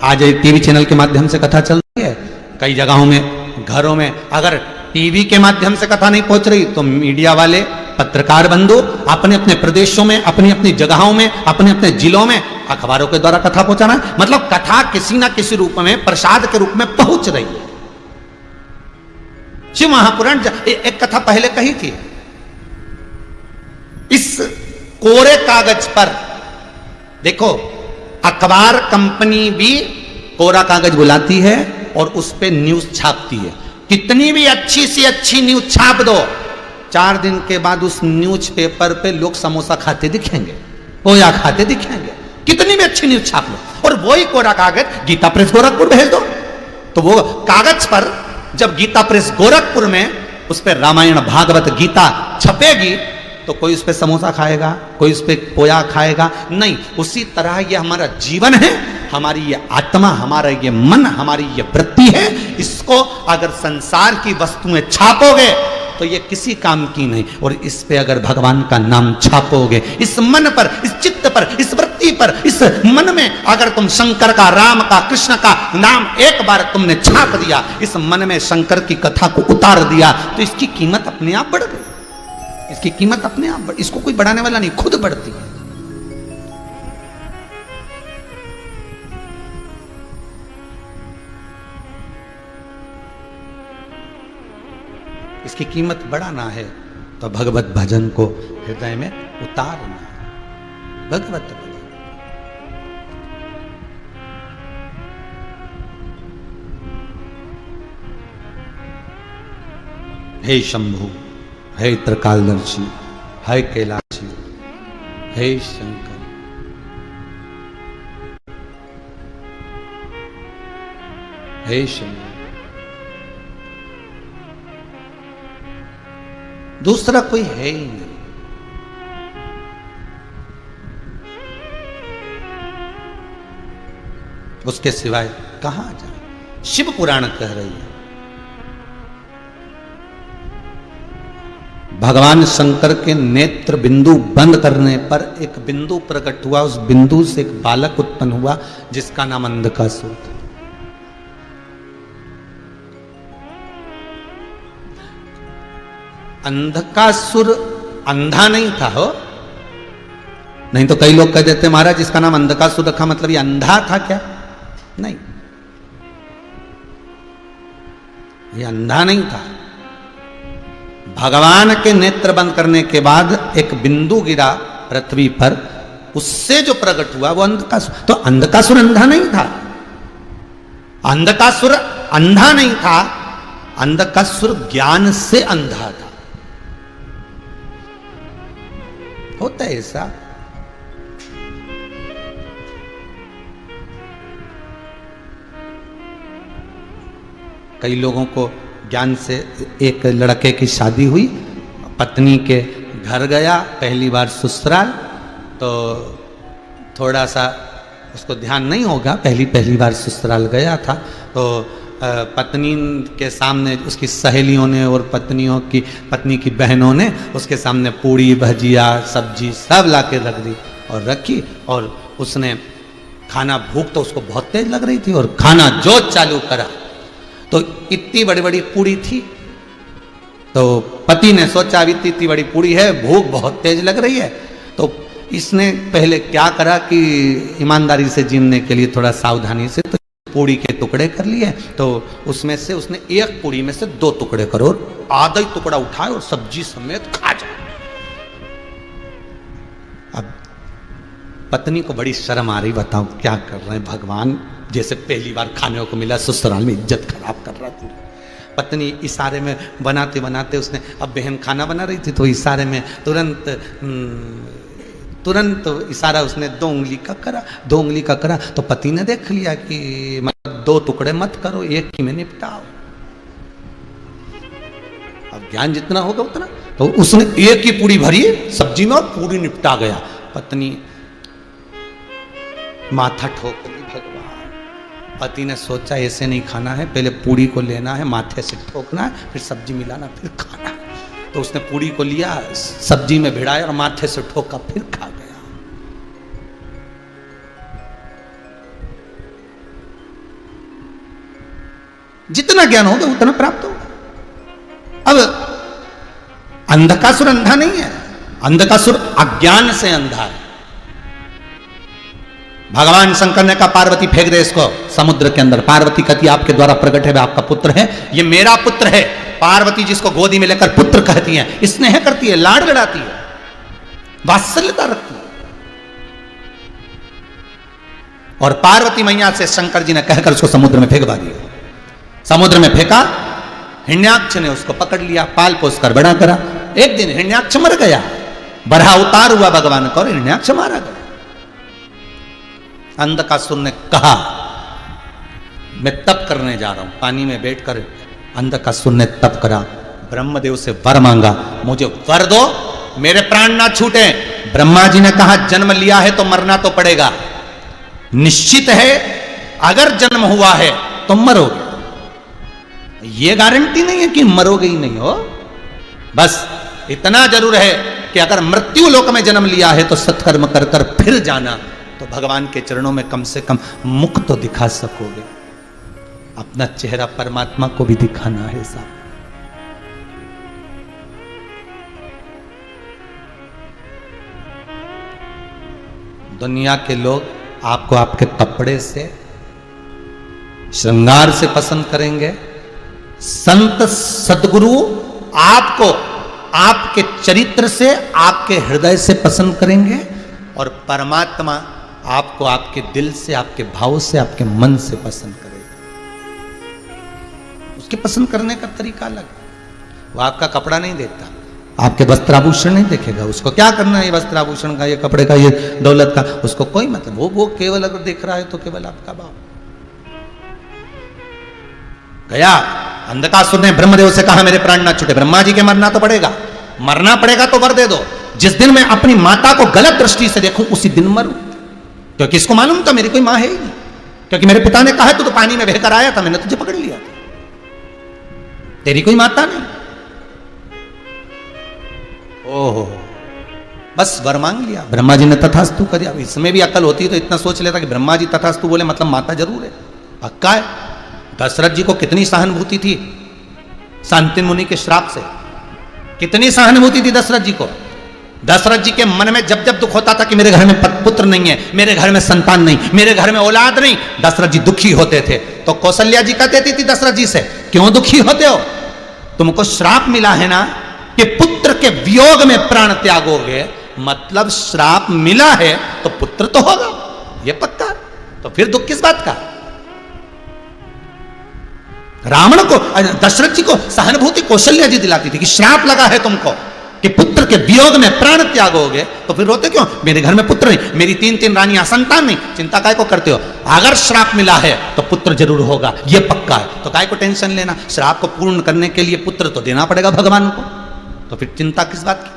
Speaker 1: आज टीवी चैनल के माध्यम से कथा चल रही है, कई जगहों में, घरों में अगर टीवी के माध्यम से कथा नहीं पहुंच रही तो मीडिया वाले, पत्रकार बंधु अपने अपने प्रदेशों में, अपनी अपनी जगहों में, अपने अपने जिलों में अखबारों के द्वारा कथा पहुंचाना है। मतलब कथा किसी ना किसी रूप में, प्रसाद के रूप में पहुंच रही है। शिव महापुराण एक कथा पहले कही थी। इस कोरे कागज पर देखो, अखबार कंपनी भी कोरा कागज बुलाती है और उस पे न्यूज छापती है। कितनी भी अच्छी सी अच्छी न्यूज छाप दो, 4 दिन के बाद उस न्यूज पेपर पे लोग समोसा खाते दिखेंगे, पोया खाते दिखेंगे। कितनी भी अच्छी न्यूज छाप लो, और वही कोरा कागज गीता प्रेस गोरखपुर भेज दो, तो वो कागज पर जब गीता प्रेस गोरखपुर में उस पर रामायण, भागवत, गीता छपेगी तो कोई उस पर समोसा खाएगा, कोई उस पर पोया खाएगा, नहीं। उसी तरह ये हमारा जीवन है, हमारी ये आत्मा, हमारा ये मन, हमारी ये वृत्ति है। इसको अगर संसार की वस्तुएं छापोगे तो ये किसी काम की नहीं, और इस पे अगर भगवान का नाम छापोगे, इस मन पर, इस चित्त पर, इस वृत्ति पर, इस मन में अगर तुम शंकर का, राम का, कृष्ण का नाम एक बार तुमने छाप दिया, इस मन में शंकर की कथा को उतार दिया, तो इसकी कीमत अपने आप बढ़ गई। इसकी कीमत अपने आप बढ़, इसको कोई बढ़ाने वाला नहीं, खुद बढ़ती है। इसकी कीमत बढ़ाना है तो भगवत भजन को हृदय में उतारना है। भगवत भजन, हे शंभु, हे त्रिकालदर्शी, हे कैलाशी, हे शंकर, हे शंभु। दूसरा कोई है ही नहीं। उसके सिवाय कहां जाए। शिव पुराण कह रही है, भगवान शंकर के नेत्र बिंदु बंद करने पर एक बिंदु प्रकट हुआ, उस बिंदु से एक बालक उत्पन्न हुआ जिसका नाम अंधकासुर था। अंधकासुर अंधा नहीं था हो, नहीं तो कई लोग कह देते महाराज इसका नाम अंधकासुर रखा मतलब ये अंधा था क्या? नहीं, ये अंधा नहीं था। भगवान के नेत्र बंद करने के बाद एक बिंदु गिरा पृथ्वी पर, उससे जो प्रकट हुआ वो अंधकासुर। तो अंधकासुर अंधा नहीं था, अंधकासुर अंधा नहीं था, अंधकासुर ज्ञान से अंधा था। होता है ऐसा। कई लोगों को ज्ञान से, एक लड़के की शादी हुई, पत्नी के घर गया पहली बार ससुराल, तो थोड़ा सा उसको ध्यान नहीं होगा, पहली बार ससुराल गया था, तो पत्नी के सामने उसकी सहेलियों ने और पत्नी की बहनों ने उसके सामने पूड़ी भजिया सब्जी सब ला के रख दी और रखी, और उसने खाना, भूख तो उसको बहुत तेज लग रही थी, और खाना जो चालू करा तो इतनी बड़ी बड़ी पूड़ी थी, तो पति ने सोचा अभी इतनी बड़ी पूड़ी है, भूख बहुत तेज लग रही है, तो इसने पहले क्या करा कि ईमानदारी से जीने के लिए थोड़ा सावधानी से तो पूड़ी के टुकड़े कर लिए, तो उसमें से उसने एक पूड़ी में से 2 टुकड़े करो और आधा ही टुकड़ा उठाए और सब्जी समेत खा जाए। अब पत्नी को बड़ी शर्म आ रही, बताओ क्या कर रहे हैं भगवान, जैसे पहली बार खाने को मिला ससुराल में इज्जत खराब कर रहा था। पत्नी इशारे में बनाते बनाते, उसने, अब बहन खाना बना रही थी तो इशारे में तुरंत इशारा उसने 2 उंगली का करा, तो पति ने देख लिया कि मतलब 2 टुकड़े मत करो, एक ही में निपटाओ। अब ज्ञान जितना होगा उतना, तो उसने एक ही पूरी भरी सब्जी में और पूरी निपटा गया। पत्नी माथा ठोक ली, भगवान। पति ने सोचा ऐसे नहीं खाना है, पहले पूरी को लेना है, माथे से ठोकना है, फिर सब्जी मिलाना, फिर खाना। तो उसने पूरी को लिया, सब्जी में भिड़ाया और माथे से ठोका, फिर खा गया। जितना ज्ञान होगा उतना प्राप्त होगा। अब अंधकासुर अंधा नहीं है, अंधकासुर अज्ञान से अंधा है। भगवान शंकर ने कहा पार्वती फेंक दे इसको समुद्र के अंदर। पार्वती कहती आपके द्वारा प्रकट है, वह आपका पुत्र है, ये मेरा पुत्र है। पार्वती जिसको गोदी में लेकर पुत्र कहती है, स्नेह करती है, लाड़ लड़ाती है, वात्सल्यता रखती है। और पार्वती मैया से शंकर जी ने कहकर उसको समुद्र में फेंकवा दिया। समुद्र में फेंका, हिरण्याक्ष ने उसको पकड़ लिया, पाल पोस कर बड़ा करा। एक दिन हिरण्याक्ष मर गया, बरहा उतार हुआ भगवान का और हिरण्याक्ष मारा गया। अंधकासुर ने कहा मैं तप करने जा रहा हूं, पानी में बैठकर अंधकासुर ने तप करा, ब्रह्मदेव से वर मांगा, मुझे वर दो मेरे प्राण ना छूटे। ब्रह्मा जी ने कहा जन्म लिया है तो मरना तो पड़ेगा, निश्चित है, अगर जन्म हुआ है तो मरोगे। ये गारंटी नहीं है कि मरोगे ही नहीं हो, बस इतना जरूर है कि अगर मृत्यु लोक में जन्म लिया है तो सत्कर्म कर कर फिर जाना, तो भगवान के चरणों में कम से कम मुख तो दिखा सकोगे। अपना चेहरा परमात्मा को भी दिखाना है साहब। दुनिया के लोग आपको आपके कपड़े से, श्रृंगार से पसंद करेंगे, संत सद्गुरु आपको आपके चरित्र से, आपके हृदय से पसंद करेंगे, और परमात्मा आपको आपके दिल से, आपके भाव से, आपके मन से पसंद करेगा। उसके पसंद करने का तरीका अलग है। वो आपका कपड़ा नहीं देखता, आपके वस्त्राभूषण नहीं देखेगा। उसको क्या करना है ये वस्त्राभूषण का, ये कपड़े का, ये दौलत का, उसको कोई मतलब। वो केवल अगर देख रहा है तो केवल आपका भाव। गया अंधकासुर ने ब्रह्मदेव से कहा मेरे प्राण ना छूटे। ब्रह्मा जी के मरना तो पड़ेगा, मरना पड़ेगा तो वर दे दो। जिस दिन मैं अपनी माता को गलत दृष्टि से देखूं उसी दिन मरूं, क्योंकि इसको मालूम था मेरी कोई मां है ही नहीं। क्योंकि मेरे पिता ने कहा तू तो पानी में बहकर आया था, मैंने तुझे पकड़ लिया था, तेरी कोई माता नहीं। ओहो, बस वर मांग लिया। ब्रह्मा जी ने तथास्तु कर दिया। इसमें भी अकल होती तो इतना सोच लेता कि ब्रह्मा जी तथास्तु बोले मतलब माता जरूर है, पक्का है। दशरथ जी को कितनी सहानुभूति थी शांतिनु मुनि के श्राप से, कितनी सहानुभूति थी दशरथ जी को। दशरथ जी के मन में जब जब दुख होता था कि मेरे घर में पुत्र नहीं है, मेरे घर में संतान नहीं, मेरे घर में औलाद नहीं, दशरथ जी दुखी होते थे। तो कौशल्या जी कहती थी दशरथ जी से, क्यों दुखी होते हो, तुमको श्राप मिला है ना कि पुत्र के वियोग में प्राण त्यागोगे, मतलब श्राप मिला है तो पुत्र तो होगा, ये पक्का। तो फिर दुख किस बात का। रावण को, दशरथ जी को सहानुभूति कौशल्या जी दिलाती थी कि श्राप लगा है तुमको कि पुत्र के वियोग में प्राण त्यागोगे, तो फिर रोते क्यों, मेरे घर में पुत्र नहीं, मेरी 3 रानियां, संतान नहीं, चिंता काय को करते हो। अगर श्राप मिला है तो पुत्र जरूर होगा, ये पक्का है, तो काय को टेंशन लेना। श्राप को पूर्ण करने के लिए पुत्र तो देना पड़ेगा भगवान को, तो फिर चिंता किस बात की,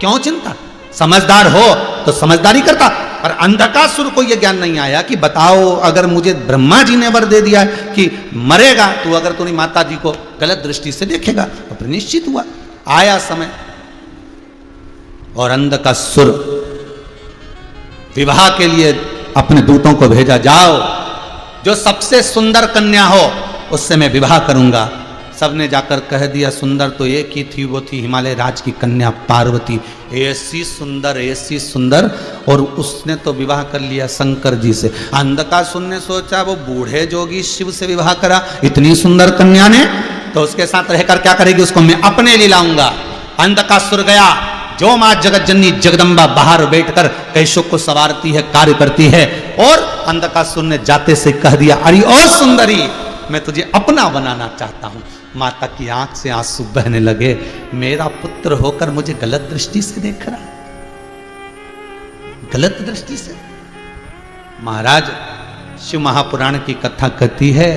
Speaker 1: क्यों चिंता। समझदार हो तो समझदारी करता। और अंधकासुर को यह ज्ञान नहीं आया कि बताओ अगर मुझे ब्रह्मा जी ने वर दे दिया है कि मरेगा, तो अगर तूने माता जी को गलत दृष्टि से देखेगा, तो फिर निश्चित हुआ। आया समय और अंधकासुर विवाह के लिए अपने दूतों को भेजा, जाओ जो सबसे सुंदर कन्या हो उससे मैं विवाह करूंगा। सबने जाकर कह दिया सुंदर तो एक ही थी, वो थी हिमालय राज की कन्या पार्वती, ऐसी सुंदर, और उसने तो विवाह कर लिया शंकर जी से। अंधकासुर ने सोचा वो बूढ़े जोगी शिव से विवाह करा, इतनी सुंदर कन्या ने, तो उसके साथ रहकर क्या करेगी, उसको मैं अपने लिए लाऊंगा। अंधकासुर गया, जो मां जगत जननी जगदम्बा बाहर बैठकर कैशों को सवारती है, कार्य करती है, और अंधकासुर ने जाते से कह दिया अरे ओ सुंदरी, मैं तुझे अपना बनाना चाहता हूं। माता की आंख से आंसू बहने लगे, मेरा पुत्र होकर मुझे गलत दृष्टि से देख रहा, गलत दृष्टि से। महाराज शिव महापुराण की कथा कहती है,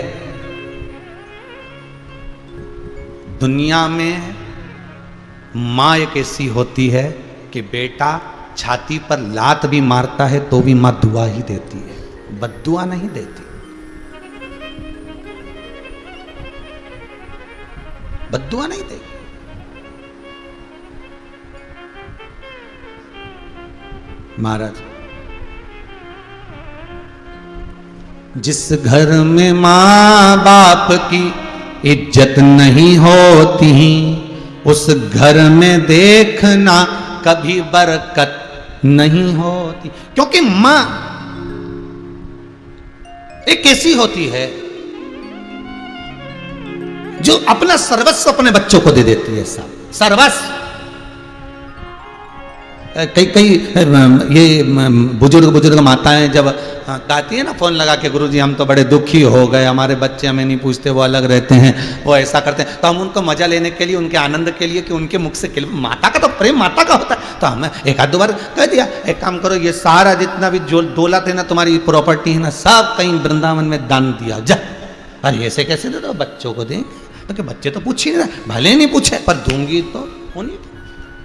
Speaker 1: दुनिया में मां एक ऐसी होती है कि बेटा छाती पर लात भी मारता है तो भी मां दुआ ही देती है, बद्दुआ नहीं देती, बद्दुआ नहीं देगी। महाराज जिस घर में मां बाप की इज्जत नहीं होती, उस घर में देखना कभी बरकत नहीं होती। क्योंकि मां एक ऐसी होती है जो अपना सर्वस्व अपने बच्चों को दे देती है, सर्वस्व। कई ये बुजुर्ग माताएं जब कहती है ना फोन लगा के, गुरुजी हम तो बड़े दुखी हो गए, हमारे बच्चे हमें नहीं पूछते, वो अलग रहते हैं, वो ऐसा करते हैं, तो हम उनको मजा लेने के लिए, उनके आनंद के लिए कि उनके मुख से माता का तो प्रेम माता का होता है, तो हमें एक आध दो बार कह दिया एक काम करो, ये सारा जितना भी जो दौलत है ना, तुम्हारी प्रॉपर्टी है ना, सब कहीं वृंदावन में दान दिया जा। अरे ऐसे कैसे दे दो, बच्चों को देंगे, तो बच्चे तो पूछ ही नहीं, भले नहीं पूछे पर दूंगी तो होनी।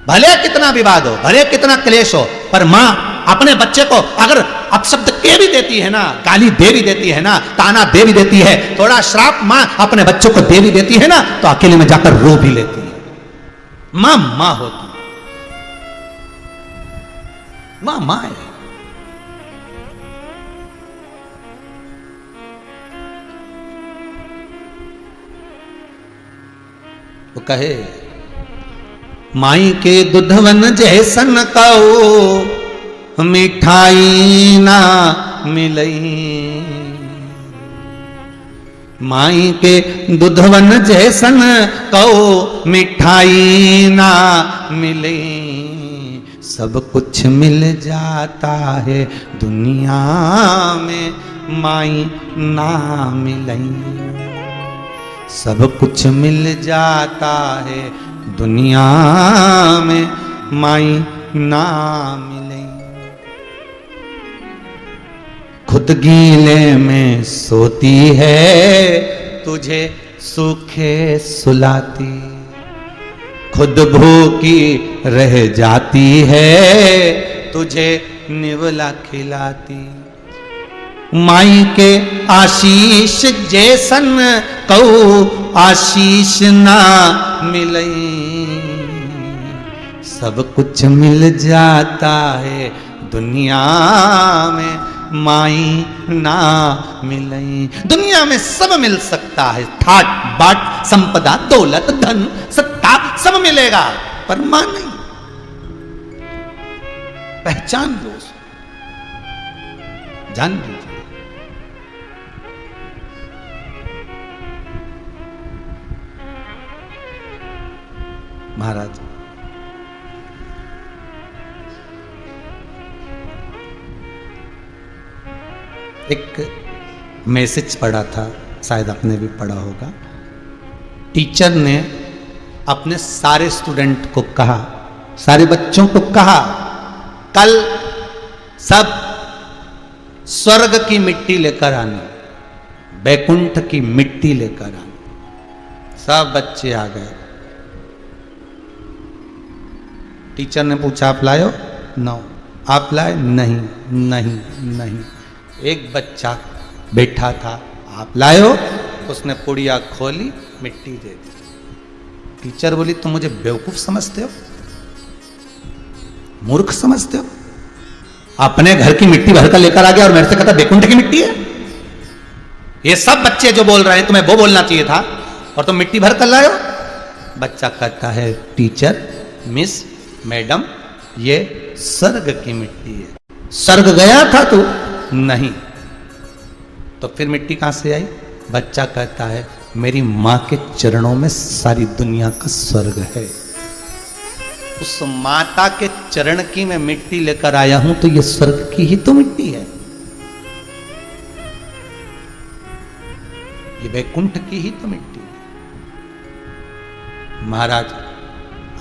Speaker 1: भले कितना विवाद हो, भले कितना क्लेश हो, पर मां अपने बच्चे को अगर अपशब्द के भी देती है ना, गाली दे भी देती है ना, ताना दे भी देती है, थोड़ा श्राप मां अपने बच्चों को दे भी देती है ना, तो अकेले में जाकर रो भी लेती है। मां मां होती है, मां मां है। वो कहे माई के दुधवन जैसन कहो मिठाई ना मिलई, माई के दुधवन जैसन कहो मिठाई ना मिलई, सब कुछ मिल जाता है दुनिया में माई ना मिलई, सब कुछ मिल जाता है दुनिया में माई ना मिले, खुद गीले में सोती है तुझे सूखे सुलाती, खुद भूखी रह जाती है तुझे निवला खिलाती, माई के आशीष जैसन कहू आशीष ना मिलई, सब कुछ मिल जाता है दुनिया में माई ना मिलई। दुनिया में सब मिल सकता है, ठाट बाट संपदा दौलत धन सत्ता सब मिलेगा, पर मां नहीं। पहचान लो, जान लीजिए। महाराज एक मैसेज पढ़ा था, शायद आपने भी पढ़ा होगा। टीचर ने अपने सारे स्टूडेंट को कहा, सारे बच्चों को कहा, कल सब स्वर्ग की मिट्टी लेकर आनी, बैकुंठ की मिट्टी लेकर आनी। सब बच्चे आ गए। टीचर ने पूछा आप लाए हो? नो। आप लाए? नहीं नहीं नहीं। एक बच्चा बैठा था, आप लाए हो? उसने पुड़िया खोली, मिट्टी दे दी। टीचर बोली तुम मुझे बेवकूफ समझते हो, मूर्ख समझते हो? अपने घर की मिट्टी भरकर लेकर आ गया और मेरे से कहता बैकुंठ की मिट्टी है। ये सब बच्चे जो बोल रहे हैं तुम्हें वो बोलना चाहिए था, और तुम मिट्टी भरकर लाए हो। बच्चा कहता है टीचर, मिस, मैडम, ये स्वर्ग की मिट्टी है। स्वर्ग गया था तू? नहीं। तो फिर मिट्टी कहां से आई? बच्चा कहता है मेरी मां के चरणों में सारी दुनिया का स्वर्ग है। उस माता के चरण की मैं मिट्टी लेकर आया हूं, तो ये स्वर्ग की ही तो मिट्टी है, ये वैकुंठ की ही तो मिट्टी है। महाराज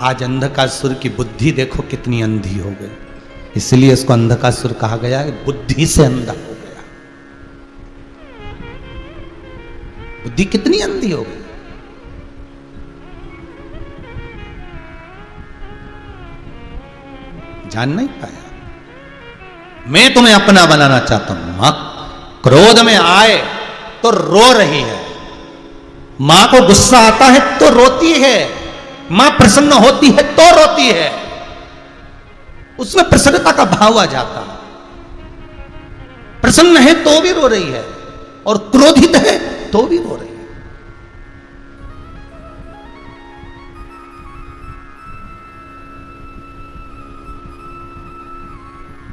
Speaker 1: आज अंधकासुर की बुद्धि देखो कितनी अंधी हो गई, इसलिए इसको अंधकासुर कहा गया है, बुद्धि से अंधा हो गया। बुद्धि कितनी अंधी हो गई। जान नहीं पाया। मैं तुम्हें अपना बनाना चाहता हूं। मां क्रोध में आए तो रो रही है, मां को गुस्सा आता है तो रोती है, मां प्रसन्न होती है तो रोती है, उसमें प्रसन्नता का भाव आ जाता है। प्रसन्न है तो भी रो रही है, और क्रोधित है तो भी रो रही है।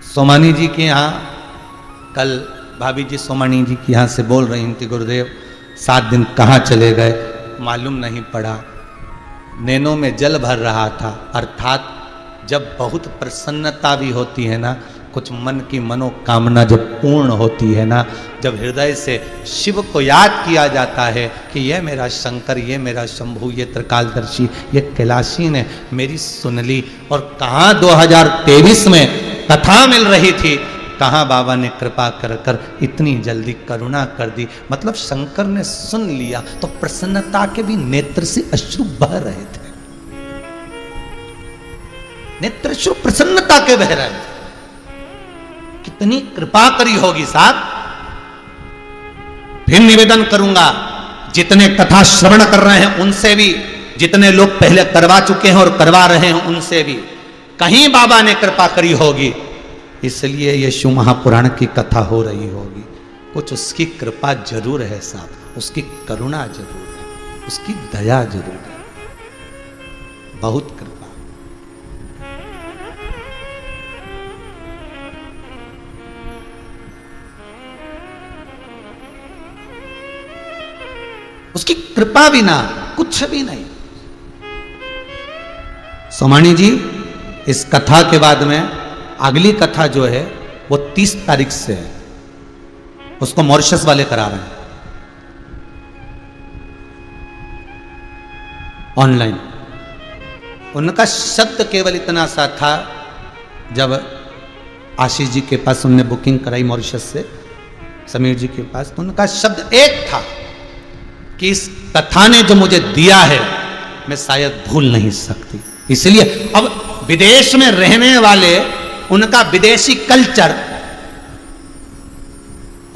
Speaker 1: सोमानी जी के यहां कल भाभी जी सोमानी जी के यहां से बोल रही थी, गुरुदेव 7 दिन कहां चले गए मालूम नहीं पड़ा, नैनों में जल भर रहा था। अर्थात जब बहुत प्रसन्नता भी होती है ना, कुछ मन की मनोकामना जब पूर्ण होती है ना, जब हृदय से शिव को याद किया जाता है कि यह मेरा शंकर, ये मेरा शंभु, ये त्रिकालदर्शी, ये कैलाशी ने मेरी सुन ली। और कहाँ 2023 में कथा मिल रही थी, कहाँ बाबा ने कृपा कर कर इतनी जल्दी करुणा कर दी। मतलब शंकर ने सुन लिया तो प्रसन्नता के भी नेत्र से अश्रु बह रहे थे। नेत्रश्रु प्रसन्नता के बह रहे थे। कितनी कृपा करी होगी साहब। फिर निवेदन करूंगा, जितने कथा श्रवण कर रहे हैं उनसे भी, जितने लोग पहले करवा चुके हैं और करवा रहे हैं उनसे भी, कहीं बाबा ने कृपा करी होगी, इसलिए ये शिव महापुराण की कथा हो रही होगी। कुछ उसकी कृपा जरूर है साहब, उसकी करुणा जरूर है, उसकी दया जरूर है, बहुत कृपा। उसकी कृपा बिना कुछ भी नहीं। सोमानी जी, इस कथा के बाद में अगली कथा जो है वो 30 तारीख से है, उसको मॉरिशस वाले करा रहे हैं ऑनलाइन। उनका शब्द केवल इतना सा था, जब आशीष जी के पास उनने बुकिंग कराई मॉरिशस से, समीर जी के पास, तो उनका शब्द एक था कि इस कथा ने जो मुझे दिया है मैं शायद भूल नहीं सकती। इसलिए अब विदेश में रहने वाले, उनका विदेशी कल्चर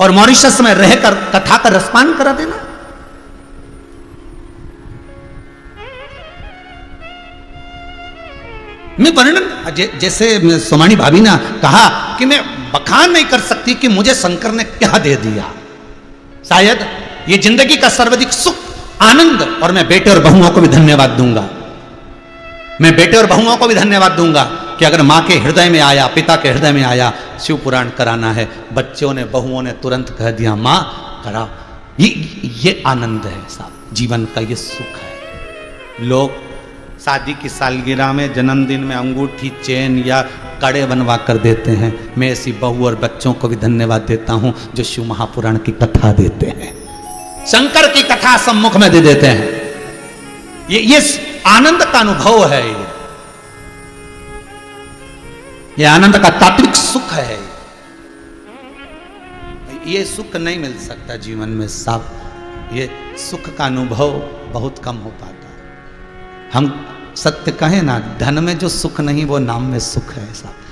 Speaker 1: और मॉरिशस में रहकर कथा का रसपान करा देना। मैं वर्णन, जैसे सोमानी भाभी ने कहा कि मैं बखान नहीं कर सकती कि मुझे शंकर ने क्या दे दिया। शायद ये जिंदगी का सर्वाधिक सुख, आनंद, और मैं बेटे और बहुओं को भी धन्यवाद दूंगा। मैं बेटे और बहुओं को भी धन्यवाद दूंगा कि अगर माँ के हृदय में आया, पिता के हृदय में आया, शिव पुराण कराना है, बच्चों ने, बहुओं ने तुरंत कह दिया माँ करा। ये आनंद है साहब, जीवन का ये सुख है। लोग शादी की सालगिरह में, जन्मदिन में अंगूठी, चेन या कड़े बनवा कर देते हैं। मैं ऐसी बहू और बच्चों को भी धन्यवाद देता हूं जो शिव महापुराण की कथा देते हैं, शंकर की कथा सम्मुख में दे देते हैं। ये आनंद का अनुभव है, ये आनंद का तात्विक सुख है। ये सुख नहीं मिल सकता जीवन में साहब, ये सुख का अनुभव बहुत कम हो पाता। हम सत्य कहें ना, धन में जो सुख नहीं वो नाम में सुख है साहब।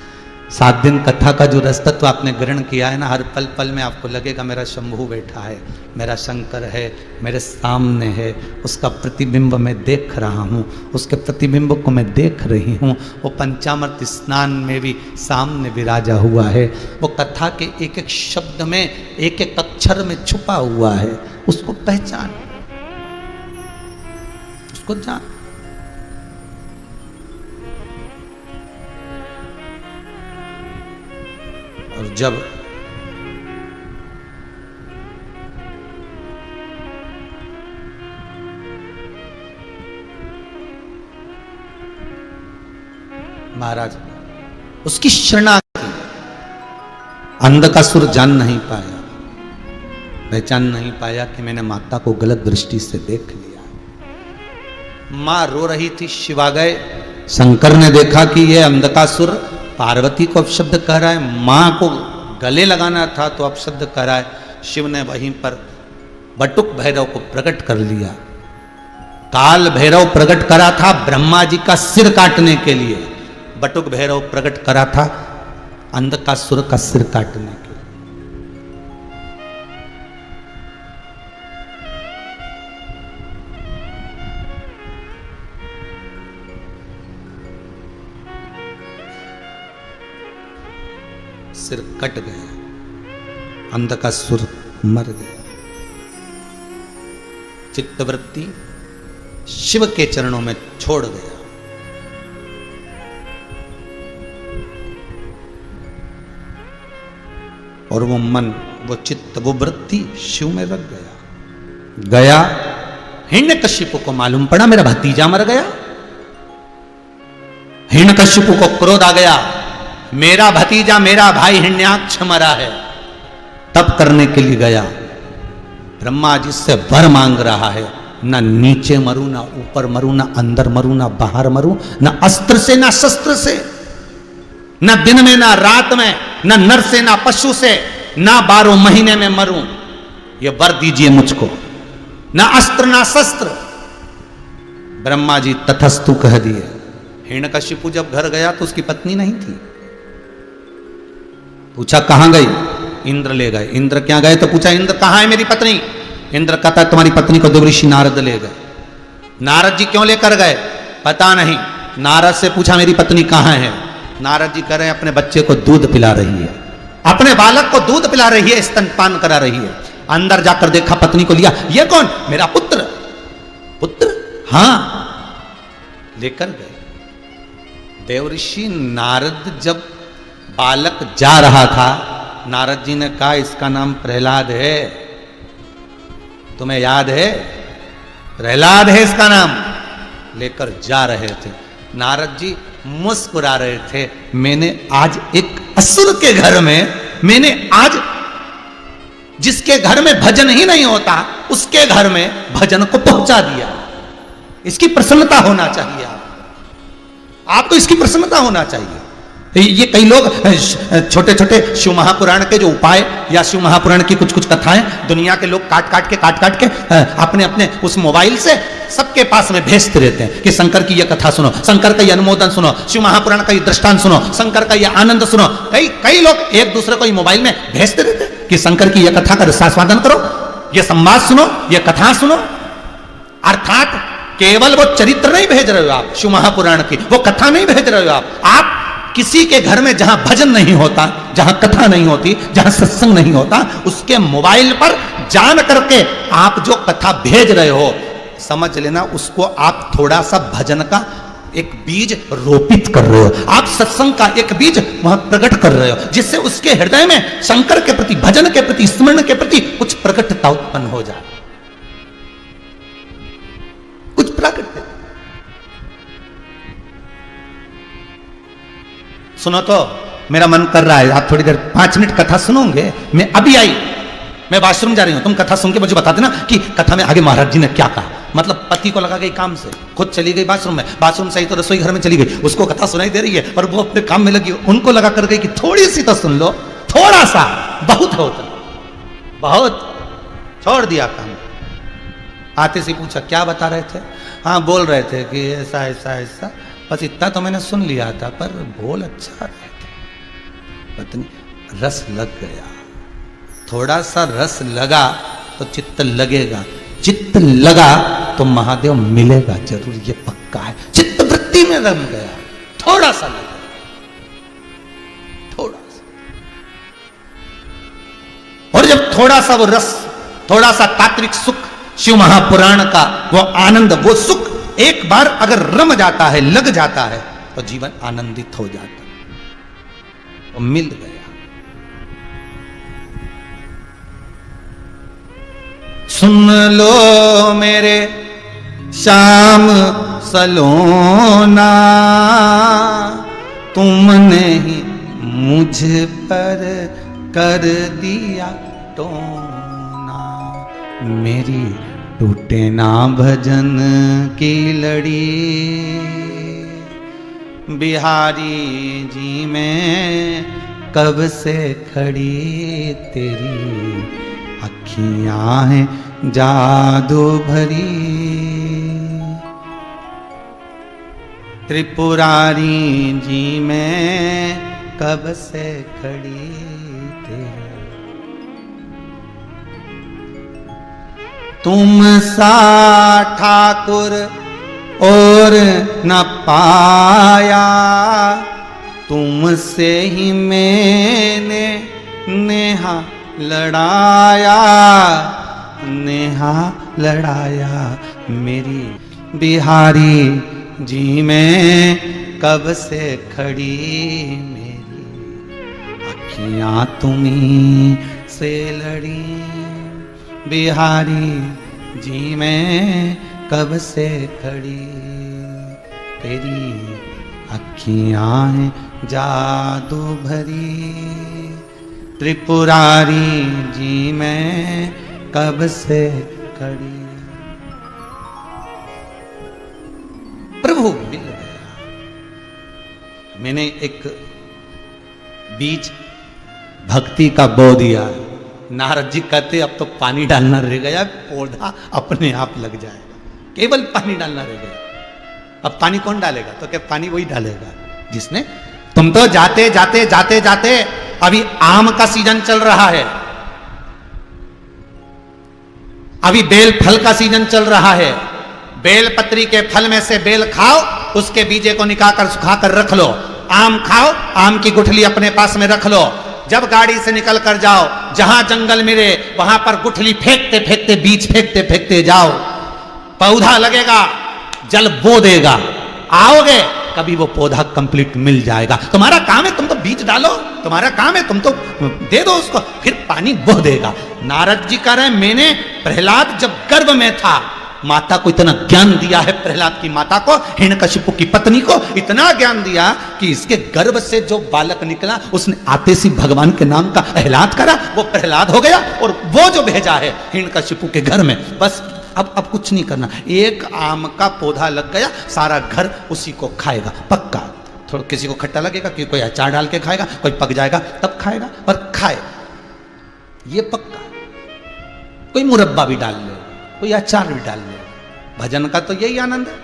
Speaker 1: 7 दिन कथा का जो रसतत्व आपने ग्रहण किया है ना, हर पल पल में आपको लगेगा मेरा शंभू बैठा है, मेरा शंकर है, मेरे सामने है, उसका प्रतिबिंब मैं देख रहा हूँ, उसके प्रतिबिंब को मैं देख रही हूँ। वो पंचामृत स्नान में भी सामने विराजा हुआ है, वो कथा के एक एक शब्द में, एक एक अक्षर में छुपा हुआ है। उसको पहचान, उसको जान। और जब महाराज उसकी शरणागति, अंधकासुर जान नहीं पाया, पहचान नहीं पाया कि मैंने माता को गलत दृष्टि से देख लिया। मां रो रही थी, शिव आ गए। शंकर ने देखा कि यह अंधकासुर पार्वती को अपशब्द कह रहा है, मां को गले लगाना था तो अपशब्द कह रहा है। शिव ने वहीं पर बटुक भैरव को प्रकट कर लिया। काल भैरव प्रकट करा था ब्रह्मा जी का सिर काटने के लिए, बटुक भैरव प्रकट करा था अंधकासुर का सिर काटने के लिए। सिर कट गया, अंधकासुर मर गया। चित्तवृत्ति शिव के चरणों में छोड़ गया। और वो मन, वो चित्त, वो वृत्ति शिव में रख गया। हिरण्यकशिपु को मालूम पड़ा मेरा भतीजा मर गया। हिरण्यकशिपु को क्रोध आ गया, मेरा भतीजा, मेरा भाई हिरण्याक्ष मरा है। तप करने के लिए गया, ब्रह्मा जी से वर मांग रहा है, ना नीचे मरूं, ना ऊपर मरूं, ना अंदर मरूं, ना बाहर मरूं, ना अस्त्र से ना शस्त्र से, ना दिन में ना रात में, ना नर से ना पशु से, ना 12 महीने में मरूं, ये वर दीजिए मुझको। ना अस्त्र ना शस्त्र। ब्रह्मा जी तथस्तु कह दिए। हिरण्यकशिपु जब घर गया तो उसकी पत्नी नहीं थी। पूछा कहां गई? इंद्र ले गए। इंद्र क्या गए? तो पूछा इंद्र कहां है मेरी पत्नी? इंद्र कहता तुम्हारी पत्नी को देवऋषि नारद ले गए। नारद जी क्यों लेकर गए? पता नहीं। नारद से पूछा मेरी पत्नी कहां है? नारद जी कह रहे हैं अपने बच्चे को दूध पिला रही है, अपने बालक को दूध पिला रही है, स्तनपान करा रही है। अंदर जाकर देखा, पत्नी को लिया। ये कौन? मेरा पुत्र। पुत्र? हाँ, लेकर गए। देवऋषि नारद जब बालक जा रहा था, नारद जी ने कहा इसका नाम प्रहलाद है, तुम्हें याद है? प्रहलाद है इसका नाम। लेकर जा रहे थे। नारद जी मुस्कुरा रहे थे, मैंने आज एक असुर के घर में, मैंने आज जिसके घर में भजन ही नहीं होता उसके घर में भजन को पहुंचा दिया। इसकी प्रसन्नता होना चाहिए। आपको इसकी प्रसन्नता होना चाहिए। ये कई लोग छोटे छोटे शिव महापुराण के जो उपाय या शिव महापुराण की कुछ कुछ कथाएं दुनिया के लोग काट काट के अपने अपने उस मोबाइल से सबके पास में भेजते रहते हैं कि शंकर की ये कथा सुनो, शंकर का ये अनुमोदन सुनो, शिव महापुराण का ये दृष्टांत सुनो, शंकर का ये आनंद सुनो। कई लोग एक दूसरे को मोबाइल में भेजते रहते हैं कि शंकर की यह कथा का रसास्वादन करो, ये संवाद सुनो, ये कथा सुनो। अर्थात केवल वो चरित्र नहीं भेज रहे हो आप शिव महापुराण की, वो कथा नहीं भेज रहे हो आप किसी के घर में जहां भजन नहीं होता, जहां कथा नहीं होती, जहां सत्संग नहीं होता, उसके मोबाइल पर जान करके आप जो कथा भेज रहे हो, समझ लेना उसको आप थोड़ा सा भजन का एक बीज रोपित कर रहे हो, आप सत्संग का एक बीज वहां प्रकट कर रहे हो, जिससे उसके हृदय में शंकर के प्रति, भजन के प्रति, स्मरण के प्रति कुछ प्रकटता उत्पन्न हो जाए, कुछ प्रकट। सुनो तो मेरा मन कर रहा है, आप थोड़ी देर 5 मिनट कथा सुनोगे। मैं अभी आई, मैं वॉशरूम जा रही हूं, तुम कथा सुन के मुझे बता देना कि कथा में आगे महाराज जी ने क्या कहा। मतलब पति को लगा गई काम से, खुद चली गई बाथरूम में, बाथरूम से ही तो रसोई घर में चली गई, उसको कथा सुनाई दे रही है और वो अपने काम में लगी, उनको लगा कर गई कि थोड़ी सी तो सुन लो, थोड़ा सा बहुत है उतना, बहुत। छोड़ दिया काम। आते से पूछा क्या बता रहे थे? हाँ बोल रहे थे कि ऐसा ऐसा ऐसा, बस इतना तो मैंने सुन लिया था, पर बोल अच्छा रहे थे। पत्नी, रस लग गया, थोड़ा सा रस लगा तो चित्त लगेगा, चित्त लगा तो महादेव मिलेगा जरूर, ये पक्का है। चित्त वृत्ति में रम गया, थोड़ा सा लगा, थोड़ा सा। और जब थोड़ा सा वो रस, थोड़ा सा तात्विक सुख, शिव महापुराण का वो आनंद, वो सुख एक बार अगर रम जाता है, लग जाता है, तो जीवन आनंदित हो जाता है। वो मिल गया। सुन लो मेरे श्याम सलोना, तुमने ही मुझ पर कर दिया टोना, मेरी टूटे ना भजन की लड़ी, बिहारी जी में कब से खड़ी, तेरी अखियां हैं जादू भरी, त्रिपुरारी जी में कब से खड़ी, तेरी तुम सा ठाकुर और न पाया, तुमसे ही मैंने नेहा लड़ाया, नेहा लड़ाया, मेरी बिहारी जी में कब से खड़ी, मेरी अखियां तुम्हीं से लड़ी, बिहारी जी में कब से खड़ी, तेरी अखियां हैं जादू भरी, त्रिपुरारी जी में कब से खड़ी। प्रभु मिल गया। मैंने एक बीज भक्ति का बो दिया। नारद जी कहते अब तो पानी डालना रह गया, पौधा अपने आप लग जाएगा, केवल पानी डालना रह गया। अब पानी कौन डालेगा? तो क्या पानी वही डालेगा जिसने। तुम तो जाते जाते जाते जाते, अभी आम का सीजन चल रहा है, अभी बेल फल का सीजन चल रहा है। बेल पत्री के फल में से बेल खाओ, उसके बीजे को निकाल कर सुखा कर रख लो। आम खाओ, आम की गुठली अपने पास में रख लो। जब गाड़ी से निकल कर जाओ, जहां जंगल मिले वहां पर गुठली फेंकते फेंकते, बीज फेंकते फेंकते जाओ। पौधा लगेगा, जल बो देगा, आओगे कभी वो पौधा कंप्लीट मिल जाएगा। तुम्हारा काम है तुम तो बीज डालो, तुम्हारा काम है तुम तो दे दो उसको, फिर पानी बो देगा। नारद जी कह रहे हैं मैंने प्रहलाद जब गर्भ में था, माता को इतना ज्ञान दिया है, प्रहलाद की माता को, हिरण्यकशिपु की पत्नी को इतना ज्ञान दिया कि इसके गर्भ से जो बालक निकला उसने आते सी भगवान के नाम का एहलाद करा, वो प्रहलाद हो गया। और वो जो भेजा है हिरण्यकशिपु के घर में, बस अब कुछ नहीं करना। एक आम का पौधा लग गया, सारा घर उसी को खाएगा पक्का। थोड़ा किसी को खट्टा लगेगा कि कोई अचार डाल के खाएगा, कोई पक जाएगा तब खाएगा, पर खाए ये पक्का। कोई मुरब्बा भी डाल ले, कोई अचार भी डाल ले। भजन का तो यही आनंद है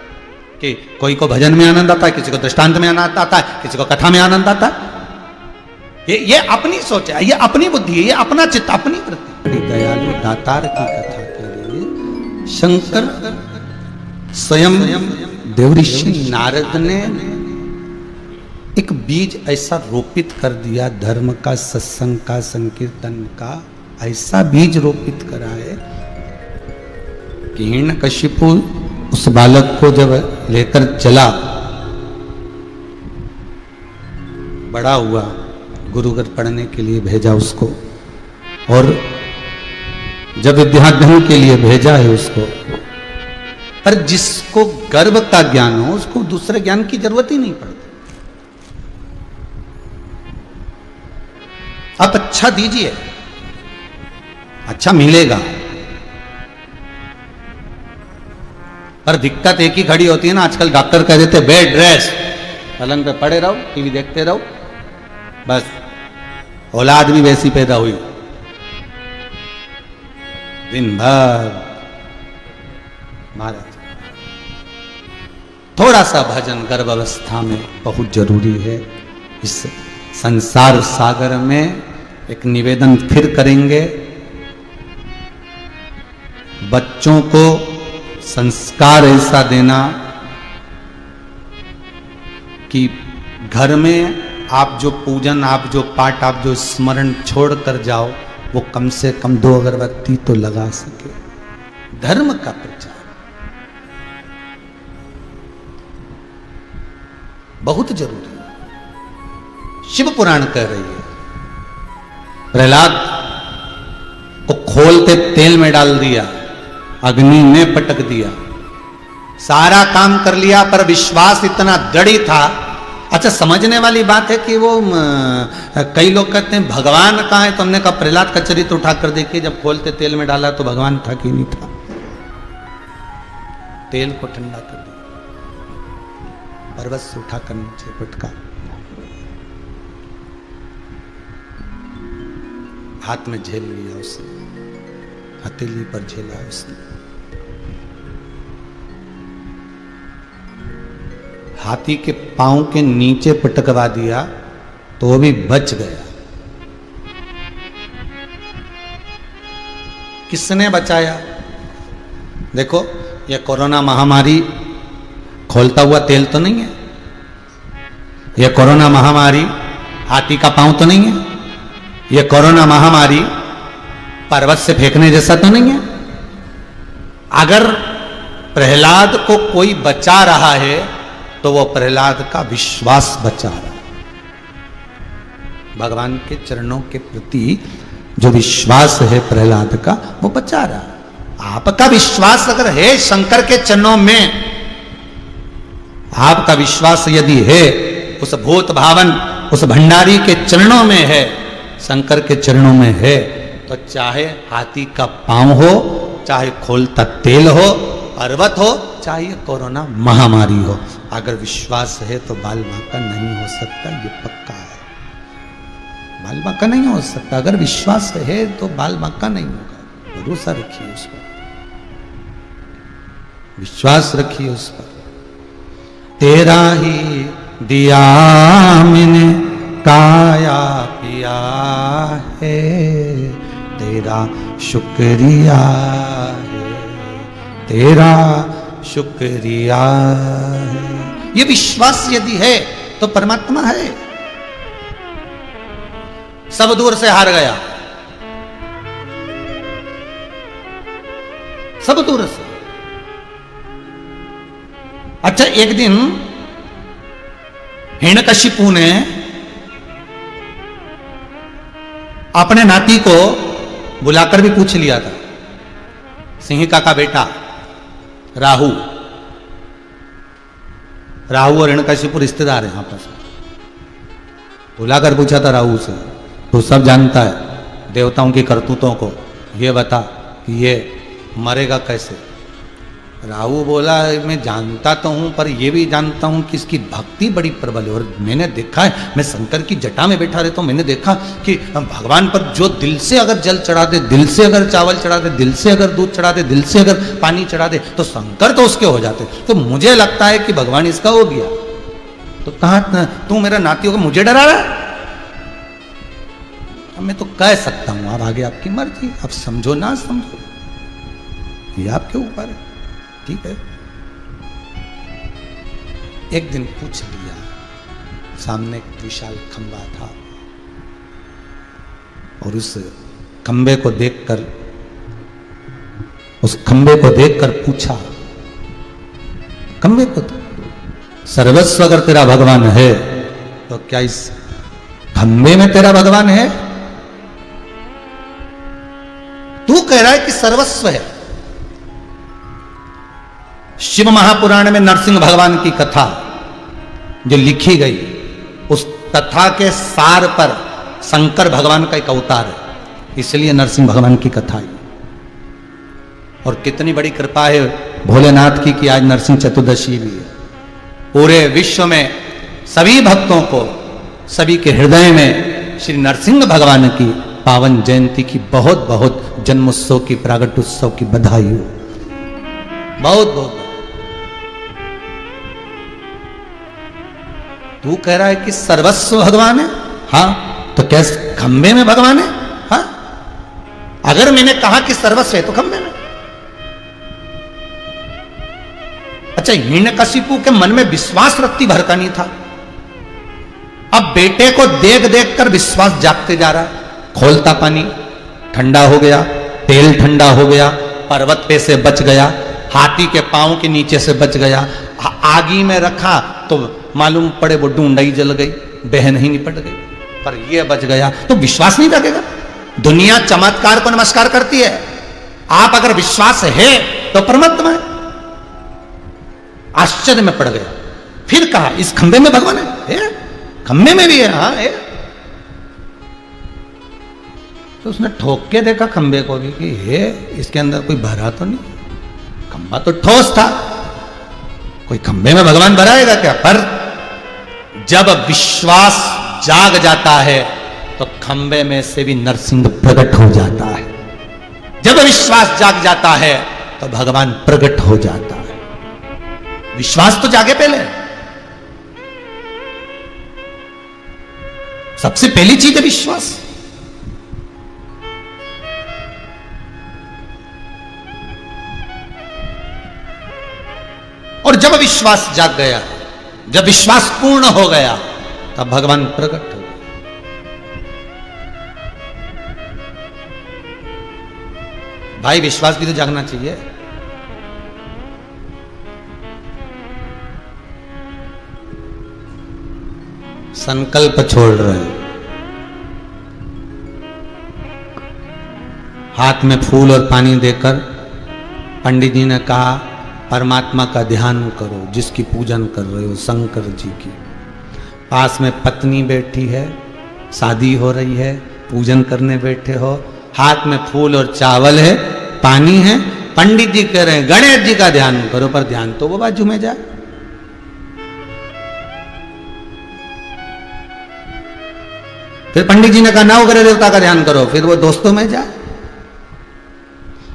Speaker 1: कि कोई को भजन में आनंद आता है, किसी को दृष्टांत में आनंद आता है, किसी को कथा में आनंद आता है। ये अपनी सोच है, ये अपनी बुद्धि है, ये अपना चित्त, अपनी वृत्ति। दयालु दातार की कथा के लिए शंकर स्वयं देवऋषि नारद ने एक बीज ऐसा रोपित कर दिया, धर्म का, सत्संग का, संकीर्तन का ऐसा बीज रोपित करा है कि हिरण्यकशिपु उस बालक को जब लेकर चला, बड़ा हुआ, गुरुकुल पढ़ने के लिए भेजा उसको, और जब विद्याध्ययन के लिए भेजा है उसको, पर जिसको गर्भ का ज्ञान हो उसको दूसरे ज्ञान की जरूरत ही नहीं पड़ती। आप अच्छा दीजिए, अच्छा मिलेगा, पर दिक्कत एक ही खड़ी होती है ना, आजकल डॉक्टर कह देते बेड रेस्ट, पलंग पे पड़े रहो, टीवी देखते रहो, बस औलाद भी वैसी पैदा हुई, दिन भर महाराज। थोड़ा सा भजन गर्भावस्था में बहुत जरूरी है। इस संसार सागर में एक निवेदन फिर करेंगे, बच्चों को संस्कार ऐसा देना कि घर में आप जो पूजन, आप जो पाठ, आप जो स्मरण छोड़ कर जाओ, वो कम से कम 2 अगरबत्ती तो लगा सके। धर्म का प्रचार बहुत जरूरी है। शिव पुराण कह रही है प्रहलाद को खोलते तेल में डाल दिया, अग्नि में पटक दिया, सारा काम कर लिया, पर विश्वास इतना दृढ़ था। अच्छा, समझने वाली बात है कि वो कई लोग कहते हैं भगवान कहाँ है, तो हमने कहा प्रहलाद का चरित्र उठाकर देखिए, जब खोलते तेल में डाला तो भगवान था कि नहीं था। तेल को ठंडा कर दिया, पर्वत से उठाकर नीचे पटका, हाथ में झेल लिया उसने, हथेली पर झेला उसने, हाथी के पांव के नीचे पटकवा दिया तो वो भी बच गया। किसने बचाया? देखो, ये कोरोना महामारी खोलता हुआ तेल तो नहीं है, ये कोरोना महामारी हाथी का पांव तो नहीं है, ये कोरोना महामारी पर्वत से फेंकने जैसा तो नहीं है। अगर प्रहलाद को कोई बचा रहा है तो वो प्रहलाद का विश्वास बचा रहा है। भगवान के चरणों के प्रति जो विश्वास है प्रहलाद का, वो बचा रहा है। आपका विश्वास अगर है शंकर के चरणों में, आपका विश्वास यदि है उस भूत भावन, उस भंडारी के चरणों में है, शंकर के चरणों में है, तो चाहे हाथी का पांव हो, चाहे खोलता तेल हो, पर्वत हो, चाहे कोरोना महामारी हो, अगर विश्वास है तो बाल बांका नहीं हो सकता, ये पक्का है। बाल बांका नहीं हो सकता, अगर विश्वास है तो बाल बांका नहीं होगा। भरोसा रखिए उस पर, विश्वास रखिए उस पर। तेरा ही दिया मैंने काया पिया है, तेरा शुक्रिया है, तेरा शुक्रिया है। ये विश्वास यदि है तो परमात्मा है। सब दूर से हार गया, सब दूर से। अच्छा, एक दिन हिरण्यकशिपु ने अपने नाती को बुलाकर भी पूछ लिया था। सिंहिका का बेटा राहु, राहु और हिरण्यकशिपु रिश्तेदार हैं आपस में। बुलाकर पूछा था राहु से, तू सब जानता है देवताओं की करतूतों को, ये बता कि ये मरेगा कैसे। राहु बोला, मैं जानता तो हूं, पर ये भी जानता हूं कि इसकी भक्ति बड़ी प्रबल है। और मैंने देखा है, मैं शंकर की जटा में बैठा रहता हूं, मैंने देखा कि भगवान पर जो दिल से अगर जल चढ़ा दे, दिल से अगर चावल चढ़ा दे, दिल से अगर दूध चढ़ा दे, दिल से अगर पानी चढ़ा दे, तो शंकर तो उसके हो जाते। तो मुझे लगता है कि भगवान इसका हो गया। तो कहा तू मेरा नाती होगा, मुझे डरा रहा है? मैं तो कह सकता हूं, अब आगे आपकी मर्जी, अब समझो ना समझो, ये आपके ऊपर है, ठीक है। एक दिन पूछ लिया, सामने एक विशाल खंबा था और उस खंबे को देखकर, उस खंबे को देखकर पूछा, खंबे को, सर्वस्व अगर तेरा भगवान है तो क्या इस खंबे में तेरा भगवान है? तू कह रहा है कि सर्वस्व है। शिव महापुराण में नरसिंह भगवान की कथा जो लिखी गई, उस कथा के सार पर शंकर भगवान का एक अवतार है, इसलिए नरसिंह भगवान की कथा है। और कितनी बड़ी कृपा है भोलेनाथ की कि आज नरसिंह चतुर्दशी भी है। पूरे विश्व में सभी भक्तों को, सभी के हृदय में श्री नरसिंह भगवान की पावन जयंती की बहुत बहुत जन्मोत्सव की, प्रागट उत्सव की बधाई हो। बहुत बहुत। तू कह रहा है कि सर्वस्व भगवान है, हाँ, तो क्या खंबे में भगवान है? हाँ, अगर मैंने कहा कि सर्वस्व है तो खंबे में। अच्छा, हिरण्यकशिपु के मन में विश्वास रत्ती भर का नहीं था। अब बेटे को देख देख कर विश्वास जागते जा रहा है। खोलता पानी ठंडा हो गया, तेल ठंडा हो गया, पर्वत पे से बच गया, हाथी के पांव के नीचे से बच गया, आगी में रखा तो मालूम पड़े वो डूंढाई जल गई, बहन ही निपट गई, पर ये बच गया। तो विश्वास नहीं जागेगा? दुनिया चमत्कार को नमस्कार करती है, आप अगर विश्वास है तो परमात्मा है। आश्चर्य में पड़ गया। फिर कहा, इस खंबे में भगवान है? खंबे में भी है? हाँ है। तो उसने ठोक के देखा खंबे को भी कि है, इसके अंदर कोई भरा तो नहीं, खंबा तो ठोस था, कोई खंबे में भगवान भराएगा क्या? पर जब विश्वास जाग जाता है तो खंबे में से भी नरसिंह प्रकट हो जाता है। जब विश्वास जाग जाता है तो भगवान प्रकट हो जाता है। विश्वास तो जागे पहले, सबसे पहली चीज है विश्वास। और जब विश्वास जाग गया, जब विश्वास पूर्ण हो गया, तब भगवान प्रकट हो गए। भाई, विश्वास भी तो जागना चाहिए। संकल्प छोड़ रहे हैं, हाथ में फूल और पानी देकर पंडित जी ने कहा, परमात्मा का ध्यान करो, जिसकी पूजन कर रहे हो, शंकर जी की। पास में पत्नी बैठी है, शादी हो रही है, पूजन करने बैठे हो, हाथ में फूल और चावल है, पानी है, पंडित जी कह रहे हैं गणेश जी का ध्यान करो, पर ध्यान तो वो बाजू में जाए। फिर पंडित जी ने कहा नवग्रह देवता का ध्यान करो, फिर वो दोस्तों में जाए।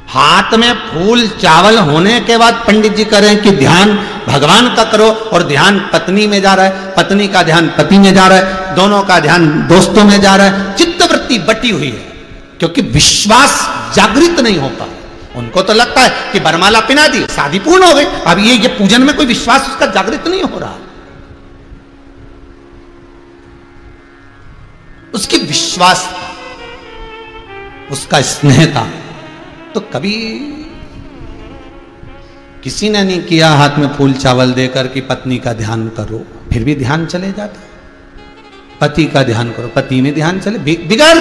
Speaker 1: हाथ हाथ में फूल चावल होने के बाद पंडित जी कह रहे हैं कि ध्यान भगवान का करो, और ध्यान पत्नी में जा रहा है, पत्नी का ध्यान पति में जा रहा है, दोनों का ध्यान दोस्तों में जा रहा है, चित्तवृत्ति बटी हुई है, क्योंकि विश्वास जागृत नहीं हो पा। उनको तो लगता है कि वरमाला पिना दी, शादी पूर्ण हो गई। अब ये पूजन में कोई विश्वास उसका जागृत नहीं हो रहा। उसकी विश्वास था, उसका स्नेह था। तो कभी किसी ने नहीं किया हाथ में फूल चावल देकर कि पत्नी का ध्यान करो, फिर भी ध्यान चले जाता। पति का ध्यान करो, पति में ध्यान चले, बिगड़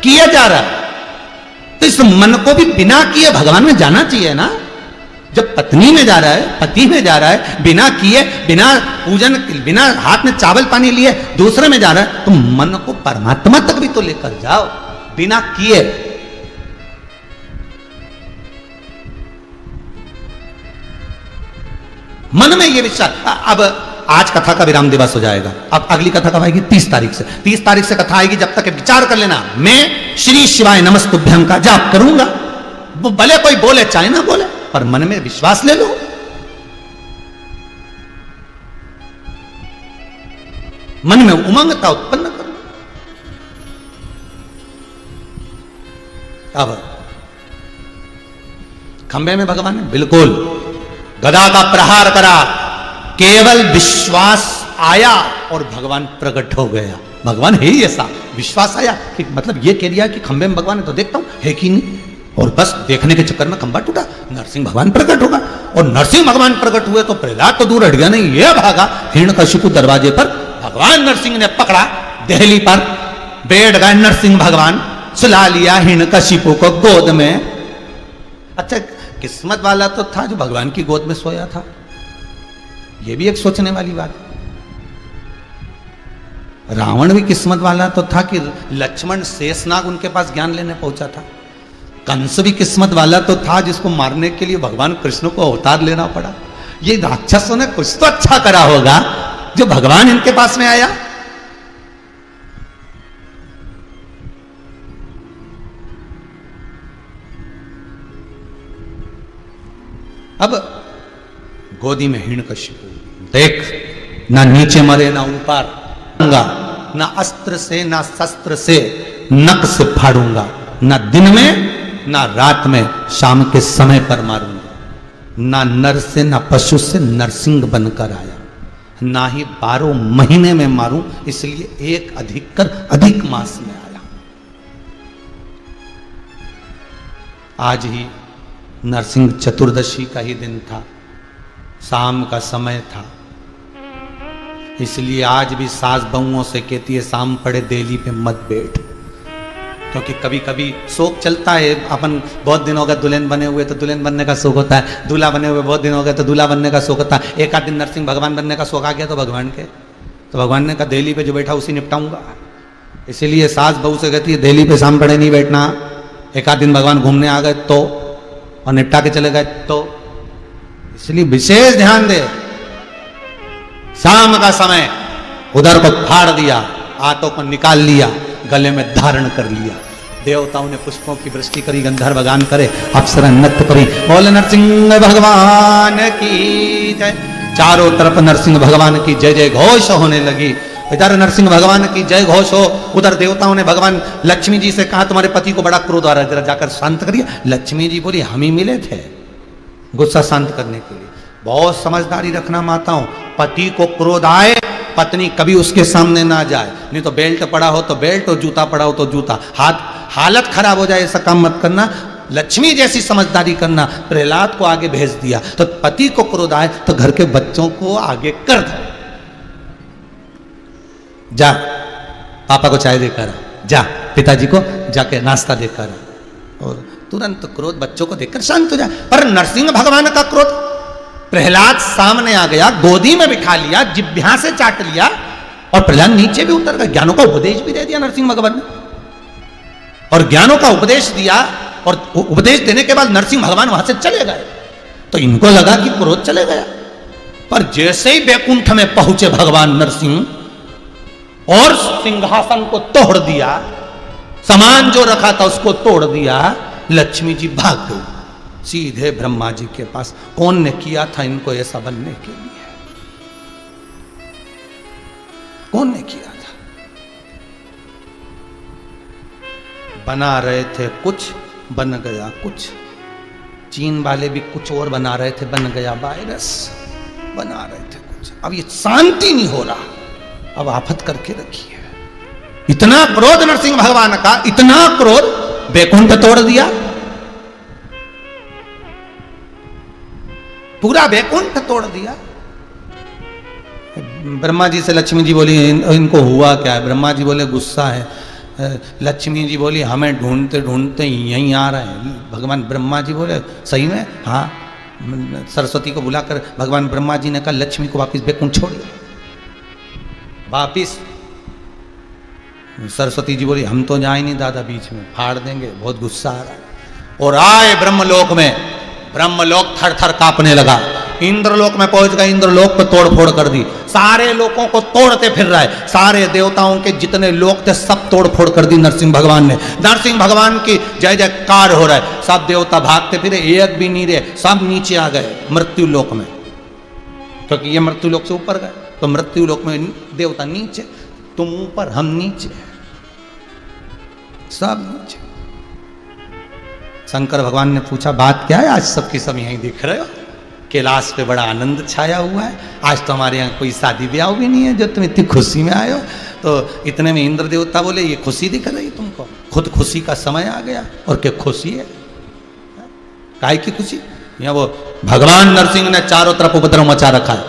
Speaker 1: किया जा रहा है। तो इस मन को भी बिना किए भगवान में जाना चाहिए ना। जब पत्नी में जा रहा है, पति में जा रहा है, बिना किए, बिना पूजन, बिना हाथ में चावल पानी लिए दूसरे में जा रहा है, तो मन को परमात्मा तक भी तो लेकर जाओ बिना किए। मन में ये विचार। अब आज कथा का विराम दिवस हो जाएगा, अब अगली कथा कब आएगी? 30 तारीख से। 30 तारीख से कथा आएगी। जब तक विचार कर लेना, मैं श्री शिवाय नमस्तुभ्यं का जाप करूंगा। वो भले कोई बोले चाहे ना बोले, पर मन में विश्वास ले लो। मन में उमंगता उत्पन्न करो। अब खंबे में भगवान ने बिल्कुल गदा का प्रहार करा, केवल विश्वास आया और भगवान प्रकट हो गया। भगवान है ही ऐसा, विश्वास आया कि मतलब ये कह दिया कि खंबे में भगवान है तो देखता हूं है कि नहीं, और बस देखने के चक्कर में खंबा टूटा, नरसिंह भगवान प्रकट होगा। और नरसिंह भगवान प्रकट हुए तो प्रहलाद तो दूर हट गया, नहीं ये भागा हिरण्यकशिपु दरवाजे पर। भगवान नरसिंह ने पकड़ा, देहली पर बैठ गए नरसिंह भगवान, सुला लिया हिरण्यकशिपु को गोद में। अच्छा, किस्मत वाला तो था जो भगवान की गोद में सोया था। यह भी एक सोचने वाली बात है। रावण भी किस्मत वाला तो था कि लक्ष्मण शेषनाग उनके पास ज्ञान लेने पहुंचा था। कंस भी किस्मत वाला तो था जिसको मारने के लिए भगवान कृष्ण को अवतार लेना पड़ा। ये राक्षसों ने कुछ तो अच्छा करा होगा जो भगवान इनके पास में आया। अब गोदी में हिरण्यकशिपु, देख ना नीचे मरे ना ऊपर, ना अस्त्र से ना शस्त्र से नक से फाड़ूंगा, ना दिन में ना रात में, शाम के समय पर मारूंगा। ना नर से ना पशु से नरसिंह बनकर आया, ना ही 12 महीने में मारूं, इसलिए एक अधिक कर अधिक मास में आया। आज ही नरसिंह चतुर्दशी का ही दिन था, शाम का समय था, इसलिए आज भी सास बहुओं से कहती है शाम पड़े देली पे मत बैठ, क्योंकि कभी कभी शौक चलता है। अपन बहुत दिन हो गए दुल्हन बने हुए तो दुल्हन बनने का शौक होता है, दूल्हा बने हुए बहुत दिन हो गए तो दूल्हा बनने का शौक होता है। एक आध दिन नरसिंह भगवान बनने का शौक आ गया तो भगवान के, तो भगवान ने कहा देली पे जो बैठा उसी निपटाऊंगा। इसीलिए सास बहू से कहती है देली पे शाम पड़े नहीं बैठना। एक आध दिन भगवान घूमने आ गए तो, और निपटा के चले गए तो, इसलिए विशेष ध्यान दे। शाम का समय उधर को फाड़ दिया, हाथों को निकाल लिया, गले में धारण कर लिया। देवताओं ने पुष्पों की वृष्टि करी, गंधर्व गान करे, अप्सरा नृत्य करी, बोले नरसिंह भगवान की जय। चारों तरफ नरसिंह भगवान की जय जय घोष होने लगी। इधर नरसिंह भगवान की जय घोष हो, उधर देवताओं ने भगवान लक्ष्मी जी से कहा तुम्हारे पति को बड़ा क्रोध आ रहा है, जरा जाकर शांत करिए। लक्ष्मी जी बोली हम ही मिले थे गुस्सा शांत करने के लिए। बहुत समझदारी रखना माताओं, पति को क्रोध आए पत्नी कभी उसके सामने ना जाए, नहीं तो बेल्ट पड़ा हो तो बेल्ट और जूता पड़ा हो तो जूता, हालत खराब हो जाए ऐसा काम मत करना। लक्ष्मी जैसी समझदारी करना। प्रहलाद को आगे भेज दिया तो पति को क्रोध आए तो घर के बच्चों को आगे कर दो, जा पापा को चाय देकर आ, जा पिताजी को जाके नाश्ता देकर आ, और तुरंत क्रोध बच्चों को देखकर शांत हो जाए। पर नरसिंह भगवान का क्रोध, प्रहलाद सामने आ गया, गोदी में बिठा लिया, जिह्वा से चाट लिया और प्रहलाद नीचे भी उतर गया। ज्ञानों का उपदेश भी दे दिया नरसिंह भगवान ने, और ज्ञानों का उपदेश दिया, और उपदेश देने के बाद नरसिंह भगवान वहां से चले गए। तो इनको लगा कि क्रोध चले गया, पर जैसे ही बैकुंठ में पहुंचे भगवान नरसिंह और सिंहासन को तोड़ दिया, सामान जो रखा था उसको तोड़ दिया, लक्ष्मी जी भाग गई। सीधे ब्रह्मा जी के पास। कौन ने किया था इनको ऐसा बनने के लिए? कौन ने किया था? बना रहे थे कुछ, बन गया कुछ। चीन वाले भी कुछ और बना रहे थे, बन गया वायरस। बना रहे थे कुछ, अब ये शांति नहीं हो रहा, अब आफत करके रखी है। इतना क्रोध नरसिंह भगवान का, इतना क्रोध, वैकुंठ तोड़ दिया, पूरा वैकुंठ तोड़ दिया। ब्रह्मा जी से लक्ष्मी जी बोली इनको हुआ क्या है? ब्रह्मा जी बोले गुस्सा है। लक्ष्मी जी बोली हमें ढूंढते ढूंढते यहीं आ रहे हैं। भगवान ब्रह्मा जी बोले सही में? हाँ। सरस्वती को बुलाकर भगवान ब्रह्मा जी ने कहा लक्ष्मी को वापिस वैकुंठ छोड़िए, वापिस। सरस्वती जी बोली हम तो जाए नहीं दादा, बीच में फाड़ देंगे, बहुत गुस्सा आ रहा है। और आए ब्रह्मलोक में, ब्रह्मलोक थर थर कांपने लगा। इंद्रलोक में पहुंच गए, इंद्रलोक को तोड़ फोड़ कर दी, सारे लोगों को तोड़ते फिर रहा है। सारे देवताओं के जितने लोग थे सब तोड़ फोड़ कर दी नरसिंह भगवान ने। नरसिंह भगवान की जय जयकार हो रहा है, सब देवता भागते फिरे, एक भी नहीं रहे, सब नीचे आ गए मृत्यु लोक में, क्योंकि ये मृत्यु लोक से ऊपर गए। तो मृत्यु लोक में देवता नीचे, तुम ऊपर, हम नीचे, सब नीचे। शंकर भगवान ने पूछा बात क्या है? आज सबकी सब यहीं दिख रहे हो, कैलाश पे बड़ा आनंद छाया हुआ है, आज तो हमारे यहाँ कोई शादी ब्याह भी नहीं है जो तुम इतनी खुशी में आए हो। तो इतने में इंद्र देवता बोले ये खुशी दिख रही तुमको? खुद खुशी का समय आ गया। और क्या खुशी है? काहे की खुशी? यहाँ वो भगवान नरसिंह ने चारों तरफ उपद्रव मचा रखा है,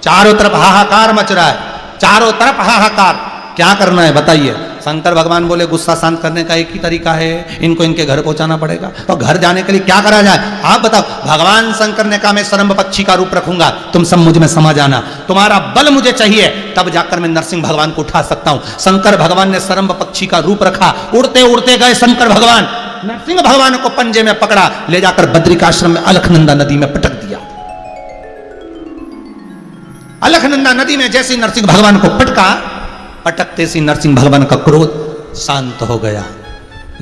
Speaker 1: चारों तरफ हाहाकार मच रहा है, चारों तरफ हाहाकार। क्या करना है बताइए? शंकर भगवान बोले गुस्सा शांत करने का एक ही तरीका है, इनको इनके घर पहुंचाना पड़ेगा। तो घर जाने के लिए क्या करा जाए आप बताओ? भगवान शंकर ने कहा मैं सरम्भ पक्षी का रूप रखूंगा, तुम सब मुझ में समा जाना, तुम्हारा बल मुझे चाहिए, तब जाकर मैं नरसिंह भगवान को उठा सकता हूं। शंकर भगवान ने सरम्भ पक्षी का रूप रखा, उड़ते उड़ते गए शंकर भगवान, नरसिंह भगवान को पंजे में पकड़ा, ले जाकर बद्रिकाश्रम में अलखनंदा नदी में पटक दिया। अलखनंदा नदी में जैसे नरसिंह भगवान को पटका, पटकते से नरसिंह भगवान का क्रोध शांत हो गया।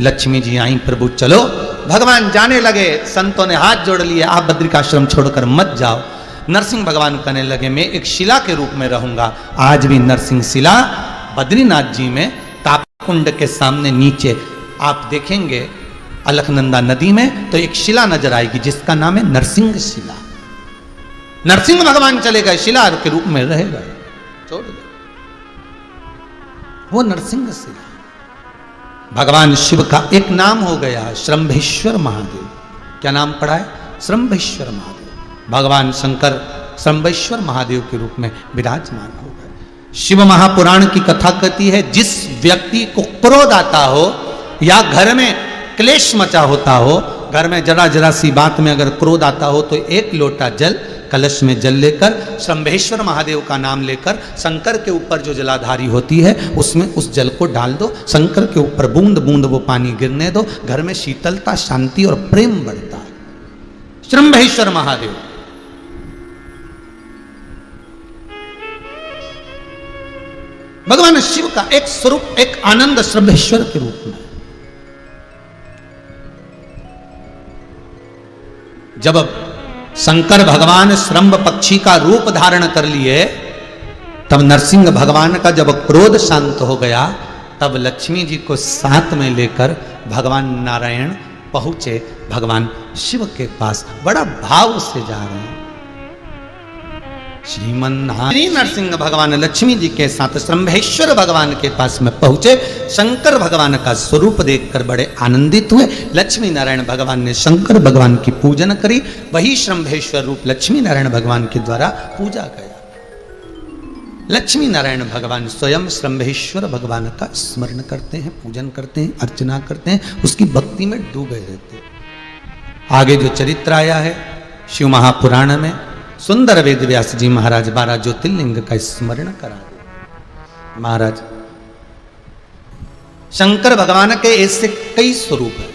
Speaker 1: लक्ष्मी जी आई, प्रभु चलो। भगवान जाने लगे, संतों ने हाथ जोड़ लिए, आप बद्रिकाश्रम छोड़कर मत जाओ। नरसिंह भगवान कहने लगे मैं एक शिला के रूप में रहूंगा। आज भी नरसिंह शिला बद्रीनाथ जी में तापकुंड के सामने नीचे आप देखेंगे अलखनंदा नदी में तो एक शिला नजर आएगी जिसका नाम है नरसिंह शिला। नरसिंह भगवान चले गए, शिला के रूप में रह गए, छोड़ गए वो नरसिंह शिला। भगवान शिव का एक नाम हो गया श्रंभेश्वर महादेव। क्या नाम पड़ा है? श्रंभेश्वर महादेव। भगवान शंकर श्रंभेश्वर महादेव के रूप में विराजमान हो गए। शिव महापुराण की कथा कहती है जिस व्यक्ति को क्रोध आता हो या घर में क्लेश मचा होता हो, घर में जरा जरा सी बात में अगर क्रोध आता हो तो एक लोटा जल कलश में जल लेकर श्रंभेश्वर महादेव का नाम लेकर शंकर के ऊपर जो जलाधारी होती है उसमें उस जल को डाल दो, शंकर के ऊपर बूंद बूंद वो पानी गिरने दो, घर में शीतलता, शांति और प्रेम बढ़ता है। श्रंभेश्वर महादेव। भगवान शिव का एक स्वरूप, एक आनंद श्रंभेश्वर के रूप में। जब शंकर भगवान श्रंभ पक्षी का रूप धारण कर लिए तब नरसिंह भगवान का जब क्रोध शांत हो गया तब लक्ष्मी जी को साथ में लेकर भगवान नारायण पहुंचे भगवान शिव के पास। बड़ा भाव से जा रहे हैं। श्री नरसिंह भगवान लक्ष्मी जी के साथ श्रंभेश्वर भगवान के पास में पहुंचे। शंकर भगवान का स्वरूप देखकर बड़े आनंदित हुए। लक्ष्मी नारायण भगवान ने शंकर भगवान की पूजन करी। वही श्रंभेश्वर रूप लक्ष्मी नारायण भगवान के द्वारा पूजा गया। लक्ष्मी नारायण भगवान स्वयं श्रंभेश्वर भगवान का स्मरण करते हैं, पूजन करते हैं, अर्चना करते हैं, उसकी भक्ति में डूबे रहते हैं। आगे जो चरित्र आया है शिव महापुराण में, सुंदर वेद व्यास जी महाराज 12 ज्योतिर्लिंग का स्मरण करा दे। महाराज शंकर भगवान के ऐसे कई स्वरूप हैं।